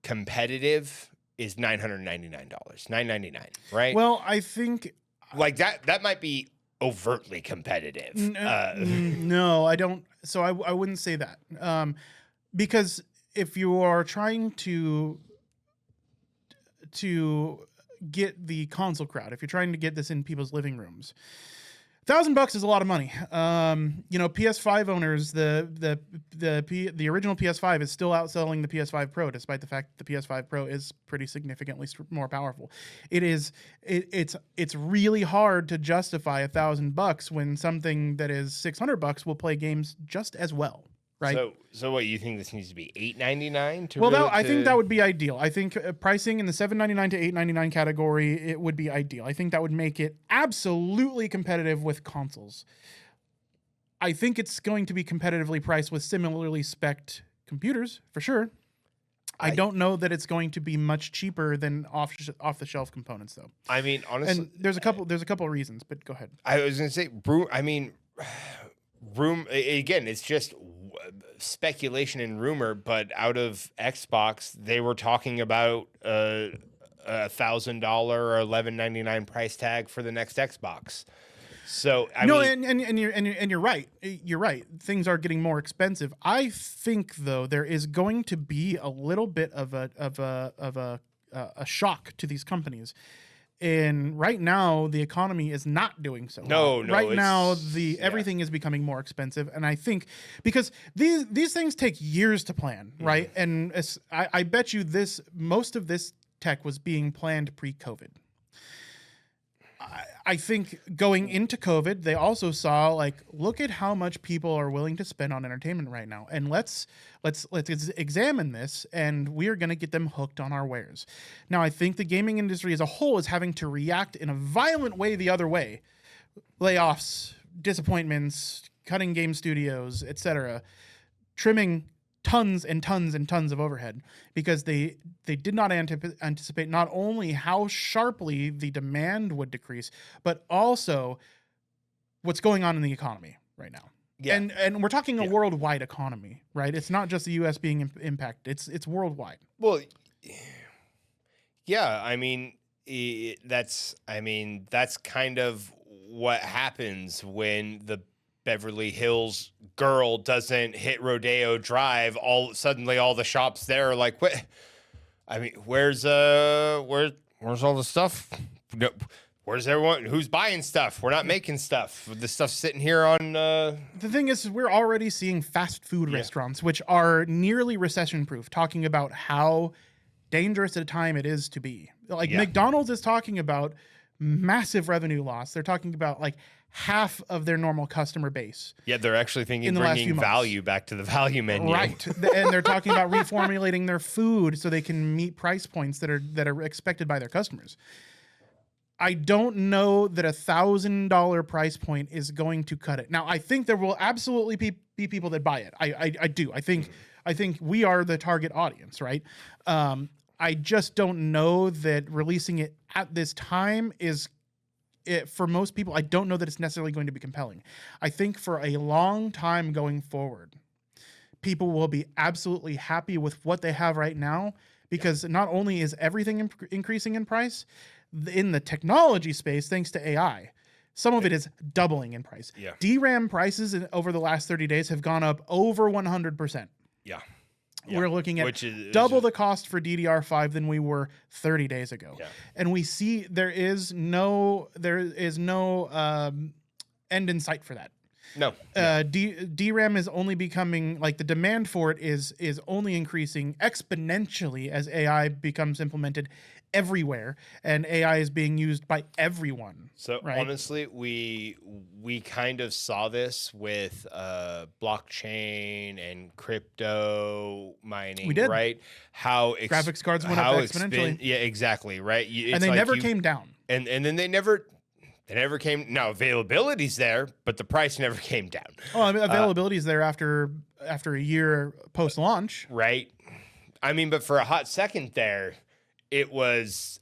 competitive is $999. $999, right? Well, I think that might be overtly competitive. No, I don't. So I wouldn't say that. Because if you are trying to get the console crowd, if you're trying to get this in people's living rooms, $1,000 is a lot of money. PS5 owners, the original PS5 is still outselling the PS5 Pro, despite the fact that the PS5 Pro is pretty significantly more powerful. It's really hard to justify $1,000 when something that is $600 will play games just as well. Right. So what you think this needs to be $8.99 I think that would be ideal. I think pricing in the $7.99 to $8.99 category, it would be ideal. I think that would make it absolutely competitive with consoles. I think it's going to be competitively priced with similarly spec'd computers for sure. I don't know that it's going to be much cheaper than off the shelf components though. I mean, honestly, and there's a couple of reasons, but go ahead. I was going to say, again, it's just speculation and rumor, but out of Xbox, they were talking about $1,000 or $11.99 price tag for the next Xbox. So you're right. You're right. Things are getting more expensive. I think though there is going to be a little bit of a shock to these companies. And right now, the economy is not doing so. No. Right now, everything is becoming more expensive, and I think because these things take years to plan, right? And I bet you most of this tech was being planned pre-COVID. I think going into COVID, they also saw look at how much people are willing to spend on entertainment right now, and let's examine this, and we are going to get them hooked on our wares. Now, I think the gaming industry as a whole is having to react in a violent way the other way: layoffs, disappointments, cutting game studios, etc., trimming tons and tons and tons of overhead because they did not anticipate not only how sharply the demand would decrease, but also what's going on in the economy right now. Yeah. And we're talking a worldwide economy, right? It's not just the US being impacted. It's worldwide. Well, yeah, I mean, that's kind of what happens when the Beverly Hills girl doesn't hit Rodeo Drive. Suddenly all the shops there are like, what? I mean, where's all the stuff? No, where's everyone? Who's buying stuff? We're not making stuff. The stuff's sitting here on. The thing is, we're already seeing fast food restaurants, which are nearly recession-proof, talking about how dangerous at a time it is to be. McDonald's is talking about massive revenue loss. They're talking about half of their normal customer base. Yeah, they're actually thinking bringing value back to the value menu. Right. And they're talking about reformulating their food so they can meet price points that are expected by their customers. I don't know that $1,000 price point is going to cut it. Now, I think there will absolutely be people that buy it. I do. I think we are the target audience, right? I just don't know that releasing it at this time for most people, I don't know that it's necessarily going to be compelling. I think for a long time going forward, people will be absolutely happy with what they have right now because not only is everything increasing in price, in the technology space, thanks to AI, some of it is doubling in price. Yeah. DRAM prices over the last 30 days have gone up over 100%. Yeah. We're looking at double the cost for DDR5 than we were 30 days ago. Yeah. And we see there is no end in sight for that. No. DRAM is only becoming the demand for it is only increasing exponentially as AI becomes implemented everywhere, and AI is being used by everyone. So honestly, we kind of saw this with blockchain and crypto mining. We did. Right? How graphics cards went up exponentially. Yeah, exactly. Right. And they never came down. And then they never came. Now availability's there, but the price never came down. Oh, I mean, availability's there after a year post launch. Right. I mean, but for a hot second there, it was.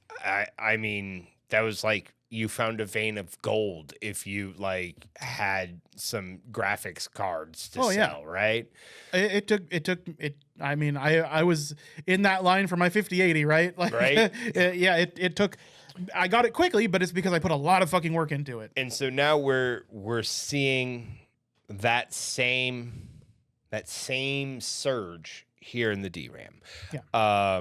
I mean, that was you found a vein of gold if you had some graphics cards to sell, right? It took. I mean, I was in that line for my 5080, right? Right. It took. I got it quickly, but it's because I put a lot of fucking work into it. And so now we're seeing that same surge here in the DRAM. Yeah.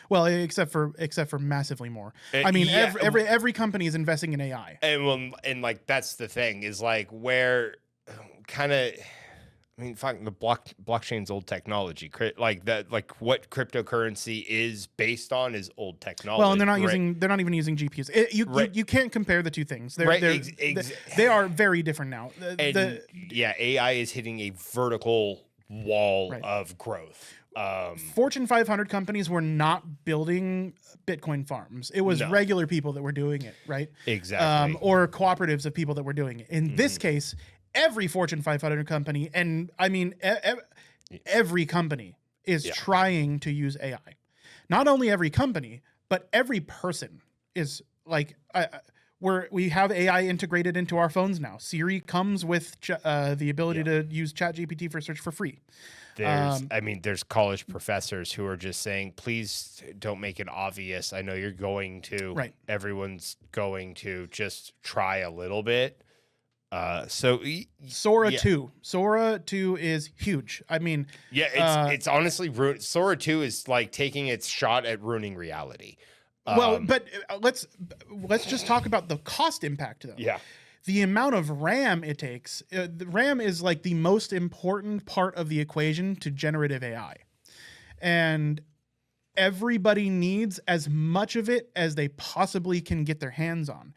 Well, except for massively more. I mean, every company is investing in AI. And like that's the thing is like where kind of. I mean, fucking the blockchain's old technology. Like that, like what cryptocurrency is based on is old technology. Well, and they're not even using GPUs. You can't compare the two things. They are very different now. AI is hitting a vertical wall of growth. Fortune 500 companies were not building Bitcoin farms. It was regular people that were doing it, right? Exactly. Or cooperatives of people that were doing it. In this case, every Fortune 500 company, and I mean every company is trying to use AI. Not only every company, but every person is like, we have AI integrated into our phones now. Siri comes with the ability to use ChatGPT for search for free. There's college professors who are just saying, please don't make it obvious. I know you're going to. Right. Everyone's going to just try a little bit. Sora 2 is huge. I mean, it's honestly Sora 2 is like taking its shot at ruining reality. But let's just talk about the cost impact though. Yeah. The amount of RAM it takes. The RAM is like the most important part of the equation to generative AI. And everybody needs as much of it as they possibly can get their hands on.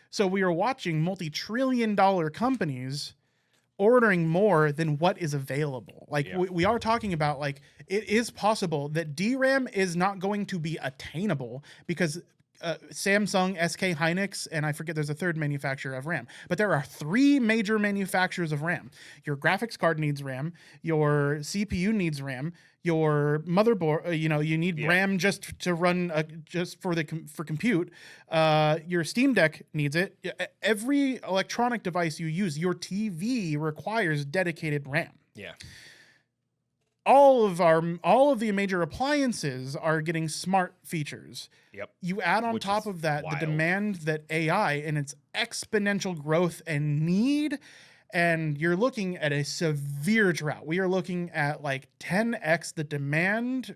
So we are watching multi-trillion-dollar companies ordering more than what is available. Like we are talking about, like, it is possible that DRAM is not going to be attainable because Samsung, SK Hynix, and I forget there's a third manufacturer of RAM. But there are 3 major manufacturers of RAM. Your graphics card needs RAM. Your CPU needs RAM. Your motherboard, you need RAM just to run, for compute. Your Steam Deck needs it. Every electronic device you use, your TV requires dedicated RAM. Yeah. All of the major appliances are getting smart features. Yep. You add on top of that the demand that AI and its exponential growth and need, and you're looking at a severe drought. We are looking at like 10x the demand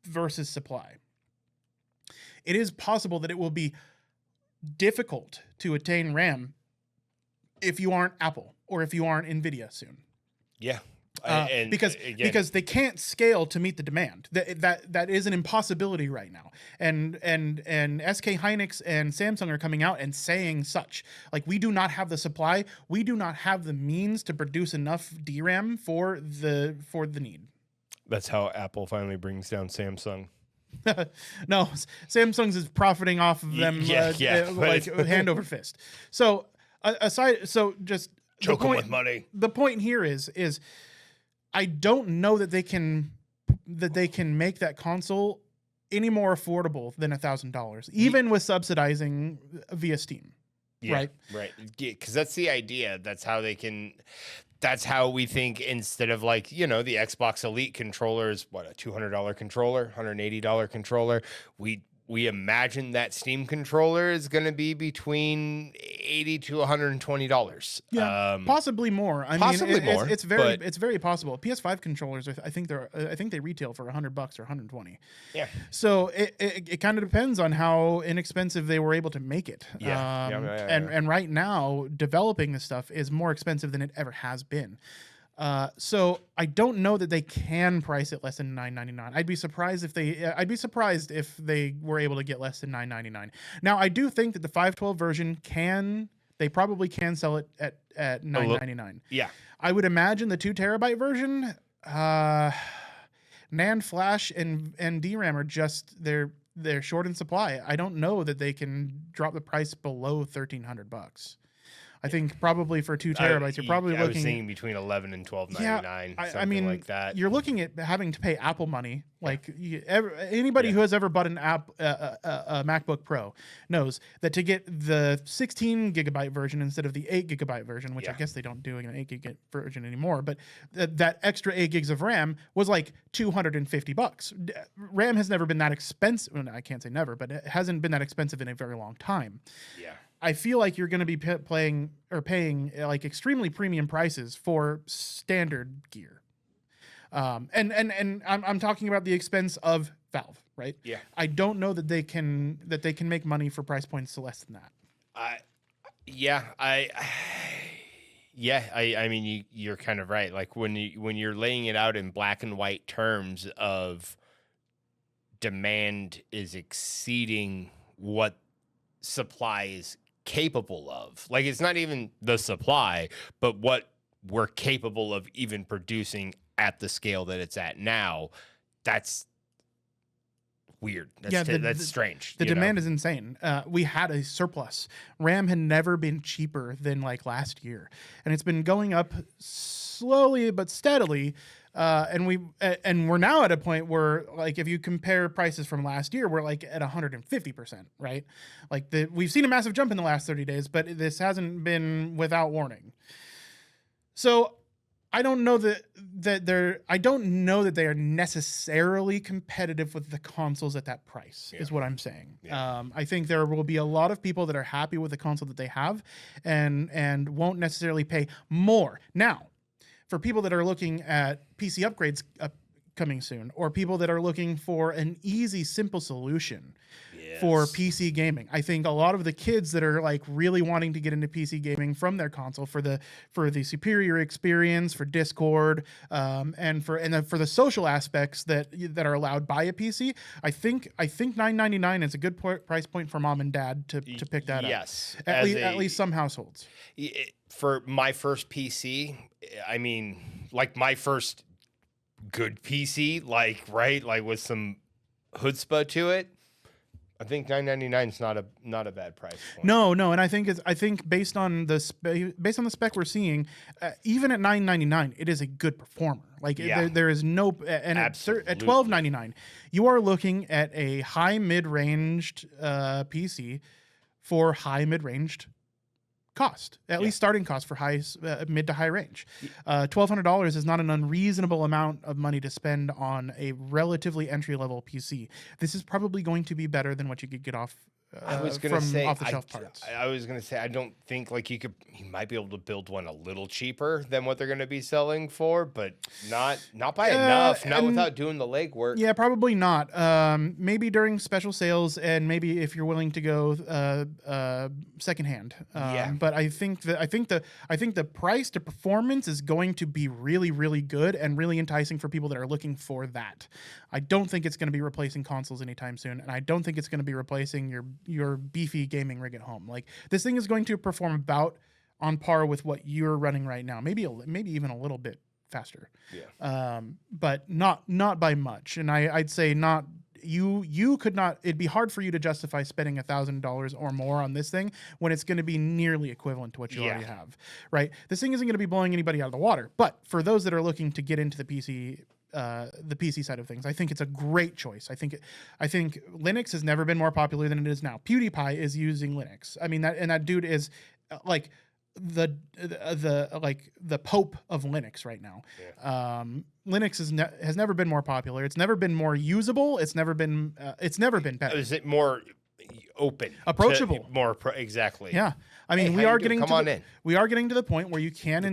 versus supply. It is possible that it will be difficult to attain RAM if you aren't Apple or if you aren't Nvidia soon. Yeah. Because they can't scale to meet the demand. That is an impossibility right now. And SK Hynix and Samsung are coming out and saying such. Like, we do not have the supply. We do not have the means to produce enough DRAM for the need. That's how Apple finally brings down Samsung. No, Samsung's is profiting off of them like hand over fist. So just choke them with money. The point here is I don't know that they can make that console any more affordable than $1,000, even with subsidizing via Steam. Yeah, right. Yeah, because that's the idea. That's how they can. That's how we think, instead of like, the Xbox Elite controller is what, a $200 controller, $180 controller. We imagine that Steam controller is going to be between $80 to $120. Yeah, possibly more. More. It's very possible. PS5 controllers, I think they retail for $100 or $120. Yeah. So it kind of depends on how inexpensive they were able to make it. And right now, developing this stuff is more expensive than it ever has been. So I don't know that they can price it less than $999. I'd be surprised if they were able to get less than $999. Now, I do think that the 512 version they probably can sell it at $999. Yeah. I would imagine the 2 terabyte version, NAND flash and DRAM are just they're short in supply. I don't know that they can drop the price below $1,300. I think probably for 2 terabytes, you're probably looking. I was thinking between $11 and $12.99. I mean, like that. You're looking at having to pay Apple money. Like anybody who has ever bought a MacBook Pro knows that to get the 16 gigabyte version instead of the 8 gigabyte version, which I guess they don't do an 8 gig version anymore, but that extra 8 gigs of RAM was like $250. RAM has never been that expensive. Well, I can't say never, but it hasn't been that expensive in a very long time. Yeah. I feel like you're going to be paying like extremely premium prices for standard gear. And I'm talking about the expense of Valve. right? Yeah. I don't know that they can make money for price points less than that. I mean, you're kind of right. Like when you're laying it out in black and white terms of demand is exceeding what supply is capable of. Like it's not even the supply, but what we're capable of even producing at the scale that it's at now. That's weird. That's strange. The demand is insane. We had a surplus. RAM had never been cheaper than like last year, and it's been going up slowly but steadily. And we're now at a point where, like, if you compare prices from last year, we're like at 150%, right? Like we've seen a massive jump in the last 30 days, but this hasn't been without warning. So I don't know that they are necessarily competitive with the consoles at that price, is what I'm saying. Yeah. I think there will be a lot of people that are happy with the console that they have and won't necessarily pay more. Now, for people that are looking at PC upgrades coming soon, or people that are looking for an easy, simple solution for PC gaming, I think a lot of the kids that are like really wanting to get into PC gaming from their console for the superior experience, for Discord, and for the social aspects that are allowed by a PC, I think $999 is a good price point for mom and dad to pick that up. Yes, at least some households. For my first PC, I mean, like my first good PC, like with some chutzpah to it, I think $999 is not a bad price point. No, and I think based on the spec we're seeing, even at $999, it is a good performer. Like there is no, and at $1299, you are looking at a high mid-ranged PC for high mid-ranged cost, at least starting cost for mid to high range. $1,200 is not an unreasonable amount of money to spend on a relatively entry level PC. This is probably going to be better than what you could get off. I was going to say off the shelf parts. I was going to say I don't think like you might be able to build one a little cheaper than what they're going to be selling for, but not by enough. Not without doing the legwork. Yeah, probably not. Maybe during special sales, and maybe if you're willing to go secondhand. But I think the price to performance is going to be really, really good and really enticing for people that are looking for that. I don't think it's going to be replacing consoles anytime soon, and I don't think it's going to be replacing your beefy gaming rig at home. Like this thing is going to perform about on par with what you're running right now, maybe even a little bit faster. But not by much. And I'd say not. You could not. It'd be hard for you to justify spending $1,000 or more on this thing when it's going to be nearly equivalent to what you already have, right? This thing isn't going to be blowing anybody out of the water. But for those that are looking to get into the PC side of things, I think it's a great choice. I think Linux has never been more popular than it is now. PewDiePie is using Linux. I mean that dude is like the Pope of Linux right now. Linux has never been more popular. It's never been more usable. It's never been better. Is it more open, approachable, exactly? Yeah. I mean, we are getting to the point where you can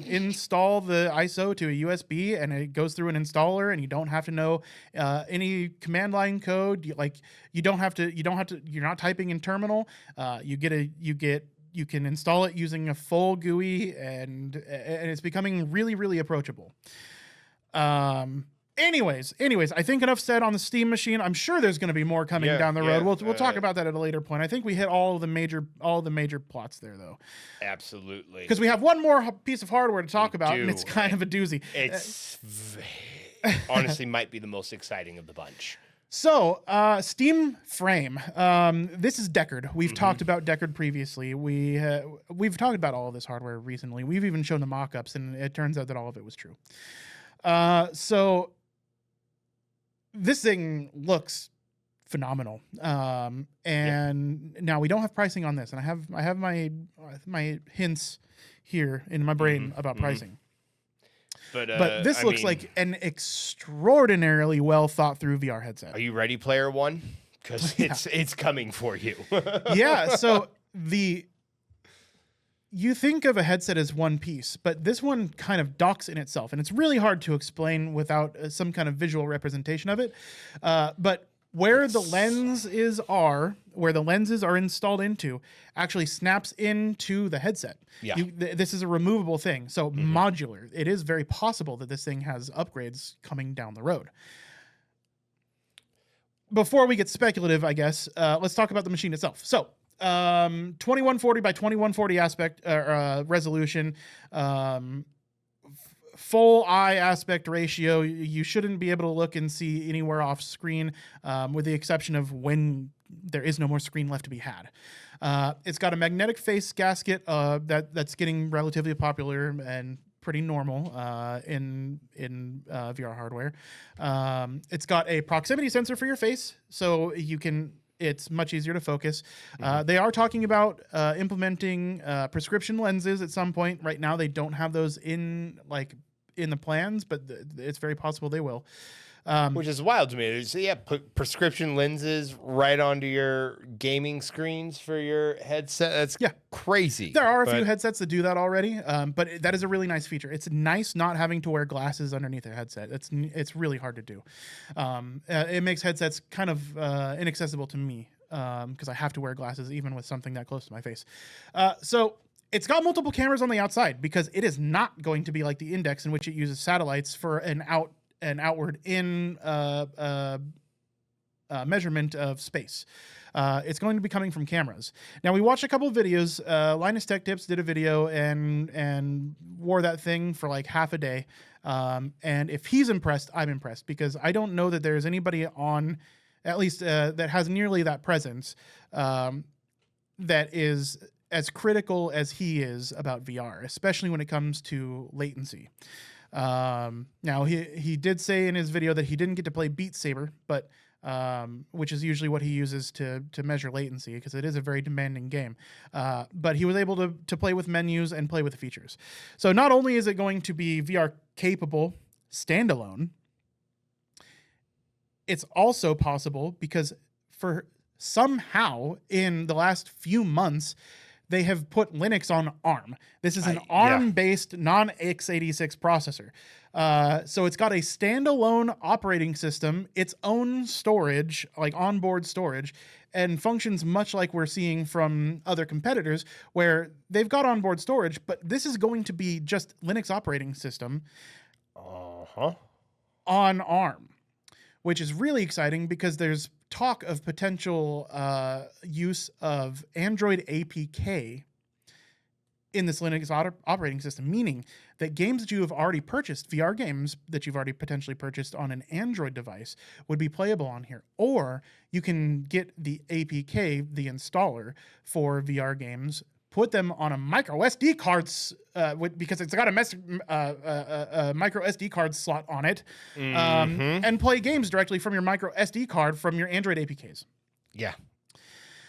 install the ISO to a USB and it goes through an installer, and you don't have to know any command line code. You're not typing in terminal. You can install it using a full GUI, and it's becoming really, really approachable. Anyways, I think enough said on the Steam machine. I'm sure there's going to be more coming down the road. We'll talk about that at a later point. I think we hit all the major plots there, though. Absolutely. Because we have one more piece of hardware to talk about, and it's kind of a doozy. It's honestly might be the most exciting of the bunch. So, Steam Frame. This is Deckard. We've talked about Deckard previously. We've talked about all of this hardware recently. We've even shown the mock-ups, and it turns out that all of it was true. So this thing looks phenomenal. And now we don't have pricing on this, and I have my hints here in my brain about pricing. But this looks like an extraordinarily well thought through VR headset. Are you ready, Player One? Because it's coming for you. Yeah. So the you think of a headset as one piece, but this one kind of docks in itself, and it's really hard to explain without some kind of visual representation of it. But where the lenses are installed into, actually snaps into the headset. Yeah. This is a removable thing, so modular. It is very possible that this thing has upgrades coming down the road. Before we get speculative, I guess, let's talk about the machine itself. So, 2140 by 2140 aspect resolution, full eye aspect ratio. You shouldn't be able to look and see anywhere off screen, with the exception of when there is no more screen left to be had. It's got a magnetic face gasket that's getting relatively popular and pretty normal in VR hardware. It's got a proximity sensor for your face, so it's much easier to focus. They are talking about implementing prescription lenses at some point. Right now, they don't have those in the plans, but it's very possible they will. Which is wild to me. So put prescription lenses right onto your gaming screens for your headset. That's crazy. There are a few headsets that do that already, but that is a really nice feature. It's nice not having to wear glasses underneath a headset. It's really hard to do. It makes headsets kind of inaccessible to me because I have to wear glasses even with something that close to my face. So it's got multiple cameras on the outside because it is not going to be like the Index, in which it uses satellites for an outward in measurement of space. It's going to be coming from cameras. Now, we watched a couple of videos. Linus Tech Tips did a video and wore that thing for like half a day. And if he's impressed, I'm impressed, because I don't know that there's anybody on, at least that has nearly that presence, that is as critical as he is about VR, especially when it comes to latency. Now he did say in his video that he didn't get to play Beat Saber, but which is usually what he uses to measure latency, because it is a very demanding game. But he was able to play with menus and play with the features. So not only is it going to be VR capable standalone, it's also possible because for somehow in the last few months, they have put Linux on ARM. This is an ARM-based non-x86 processor. So it's got a standalone operating system, its own storage, like onboard storage, and functions much like we're seeing from other competitors, where they've got onboard storage, but this is going to be just Linux operating system on ARM, which is really exciting because there's talk of potential use of Android APK in this Linux operating system, meaning that games that you have already purchased, VR games that you've already potentially purchased on an Android device, would be playable on here. Or you can get the APK, the installer for VR games, put them on a micro SD cards because it's got a micro SD card slot on it, and play games directly from your micro SD card from your Android APKs. Yeah.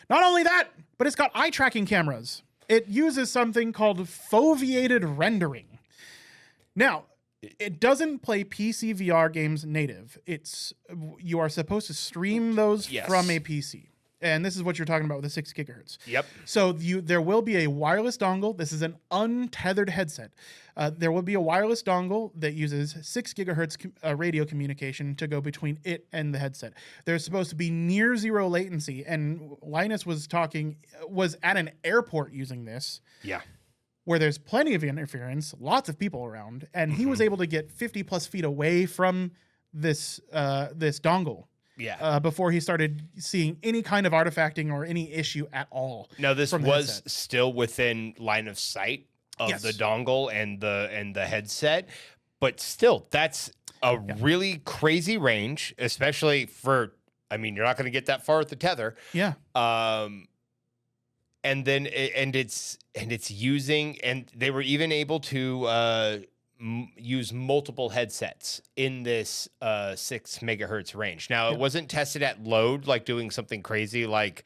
Not only that, but it's got eye tracking cameras. It uses something called foveated rendering. Now, it doesn't play PC VR games native. You are supposed to stream those from a PC. And this is what you're talking about with the 6 gigahertz. Yep. So there will be a wireless dongle. This is an untethered headset. There will be a wireless dongle that uses 6 gigahertz radio communication to go between it and the headset. There's supposed to be near zero latency. And Linus was at an airport using this. Yeah. Where there's plenty of interference, lots of people around. And he was able to get 50 plus feet away from this dongle. Yeah. Before he started seeing any kind of artifacting or any issue at all. Now, this was still within line of sight of the dongle and the headset, but still, that's a really crazy range, especially for, I mean, you're not going to get that far with the tether. Yeah. And then it's using, and they were even able to use multiple headsets in this 6 megahertz range. Now, it wasn't tested at load, like doing something crazy like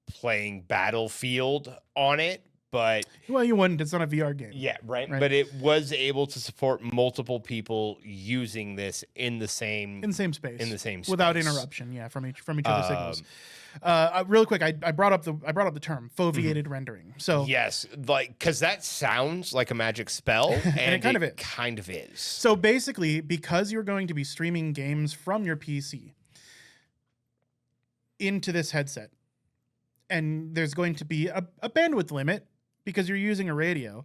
playing Battlefield on it, but well, you wouldn't. It's not a VR game. Yeah, right. But it was able to support multiple people using this in the same space without interruption. Yeah, from each other's signals. Really quick, I brought up the term foveated rendering. So yes, like because that sounds like a magic spell, and it kind of is. So basically, because you're going to be streaming games from your PC into this headset, and there's going to be a bandwidth limit because you're using a radio,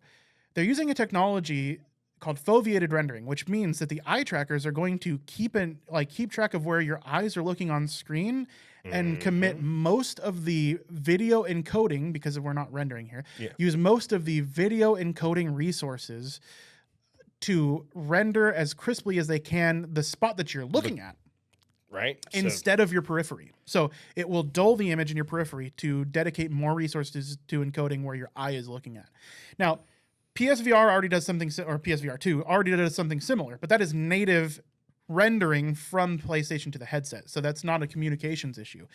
they're using a technology called foveated rendering, which means that the eye trackers are going to keep track of where your eyes are looking on screen and commit most of the video encoding, because we're not rendering here, use most of the video encoding resources to render as crisply as they can the spot that you're looking at. Right. Instead of your periphery. So it will dull the image in your periphery to dedicate more resources to encoding where your eye is looking at. Now, PSVR already does something, or PSVR 2 already does something similar, but that is native rendering from PlayStation to the headset. So that's not a communications issue.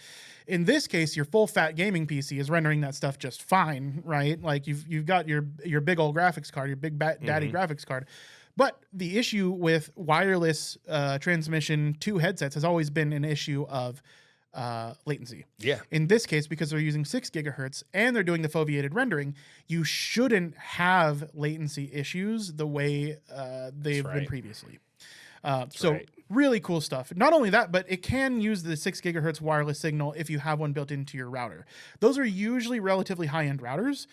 In this case, your full fat gaming PC is rendering that stuff just fine, right? Like you've got your big old graphics card, your big daddy graphics card. But the issue with wireless transmission to headsets has always been an issue of latency. Yeah. In this case, because they're using 6 gigahertz and they're doing the foveated rendering, you shouldn't have latency issues the way they've been previously. Really cool stuff. Not only that, but it can use the 6 gigahertz wireless signal if you have one built into your router. Those are usually relatively high-end routers,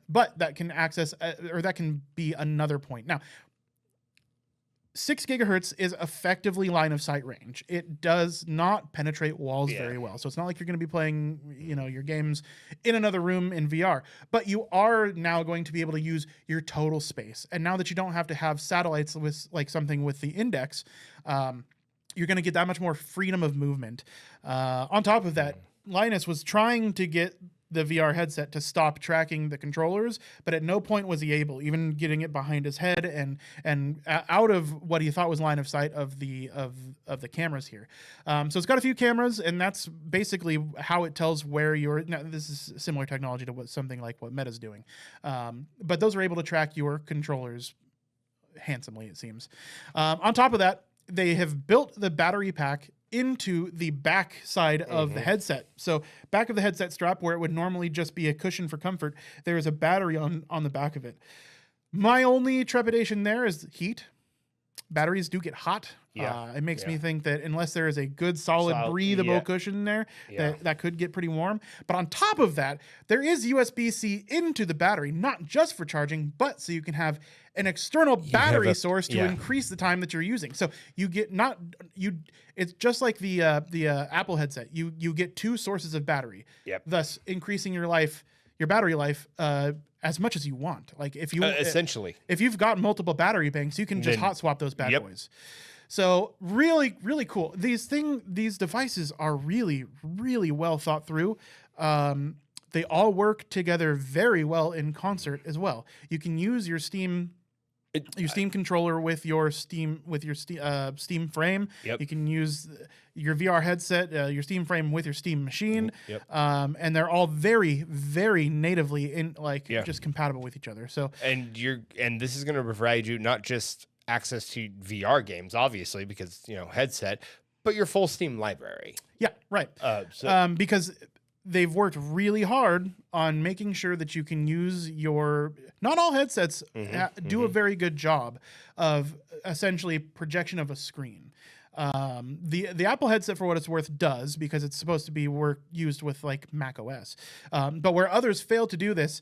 but that can access or that can be another point. Now, 6 gigahertz is effectively line of sight range. It does not penetrate walls very well. So it's not like you're going to be playing, your games in another room in VR, but you are now going to be able to use your total space. And now that you don't have to have satellites with like something with the index, you're going to get that much more freedom of movement. On top of that, Linus was trying to get the VR headset to stop tracking the controllers, but at no point was he able, even getting it behind his head and out of what he thought was line of sight of the cameras here. So it's got a few cameras, and that's basically how it tells where you're. Now, this is similar technology to something like what Meta's doing, but those are able to track your controllers handsomely, it seems. On top of that, they have built the battery pack into the back side of the headset. So back of the headset strap, where it would normally just be a cushion for comfort, there is a battery on the back of it. My only trepidation there is heat. Batteries do get hot. It makes me think that unless there is a good, solid, breathable cushion there, that could get pretty warm. But on top of that, there is USB-C into the battery, not just for charging, but so you can have an external battery source to increase the time that you're using. So you get it's just like the Apple headset. You get 2 sources of battery, thus increasing your battery life as much as you want. Like if you essentially, if you've got multiple battery banks, you can just hot swap those bad boys. So really, really cool. These devices are really, really well thought through. They all work together very well in concert as well. You can use your Steam controller with your Steam frame. You can use your VR headset, your Steam frame with your Steam machine. And they're all very, very natively just compatible with each other. So and this is going to provide you not just access to VR games, obviously, because headset, but your full Steam library. Yeah, right. Because they've worked really hard on making sure that you can use your. Not all headsets do a very good job of essentially projection of a screen. The Apple headset, for what it's worth, does, because it's supposed to be used with like Mac OS. But where others fail to do this,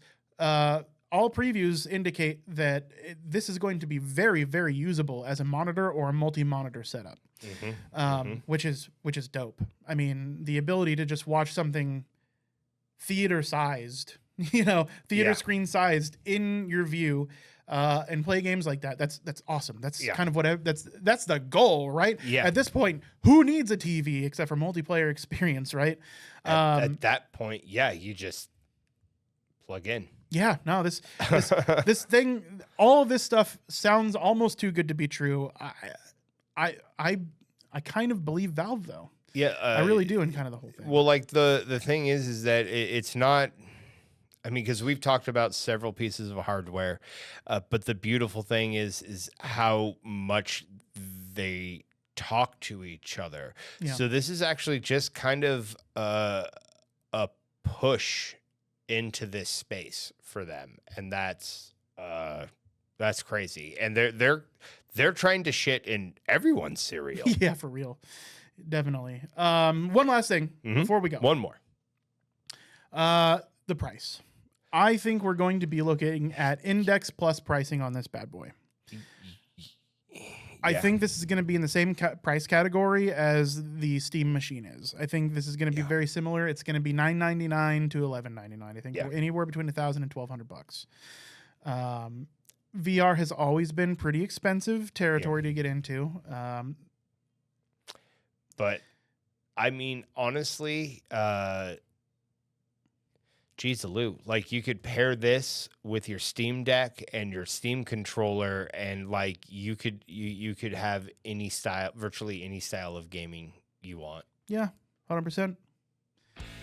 all previews indicate that this is going to be very, very usable as a monitor or a multi-monitor setup, which is dope. I mean, the ability to just watch something theater-sized, screen sized in your view, and play games like that. That's awesome. That's kind of what that's the goal, right? Yeah. At this point, who needs a TV except for multiplayer experience, right? At that point, you just plug in. Yeah, no, this thing, all of this stuff sounds almost too good to be true. I kind of believe Valve though. Yeah, I really do in kind of the whole thing. Well, like the thing is that it's not. I mean, because we've talked about several pieces of hardware, but the beautiful thing is how much they talk to each other. Yeah. So this is actually just kind of a push into this space for them, and that's crazy. And they're trying to shit in everyone's cereal. Yeah, for real, definitely. One last thing before we go. One more. The price. I think we're going to be looking at Index Plus pricing on this bad boy. I think this is going to be in the same price category as the Steam machine is. I think this is going to be very similar. It's going to be $9.99 to $11.99. I think anywhere between $1,000 and $1,200. VR has always been pretty expensive territory to get into. But I mean, honestly, geez, Lou, like you could pair this with your Steam Deck and your Steam controller, and like you could have any style, virtually any style of gaming you want. Yeah, 100%.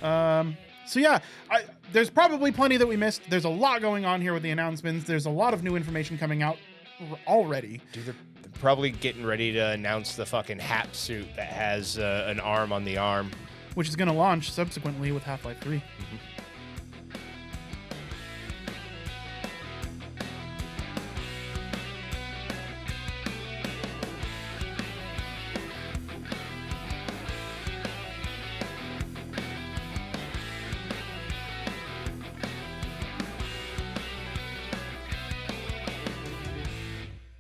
So yeah, there's probably plenty that we missed. There's a lot going on here with the announcements. There's a lot of new information coming out already. Dude, they're probably getting ready to announce the fucking hat suit that has an arm on the arm, which is going to launch subsequently with Half-Life 3.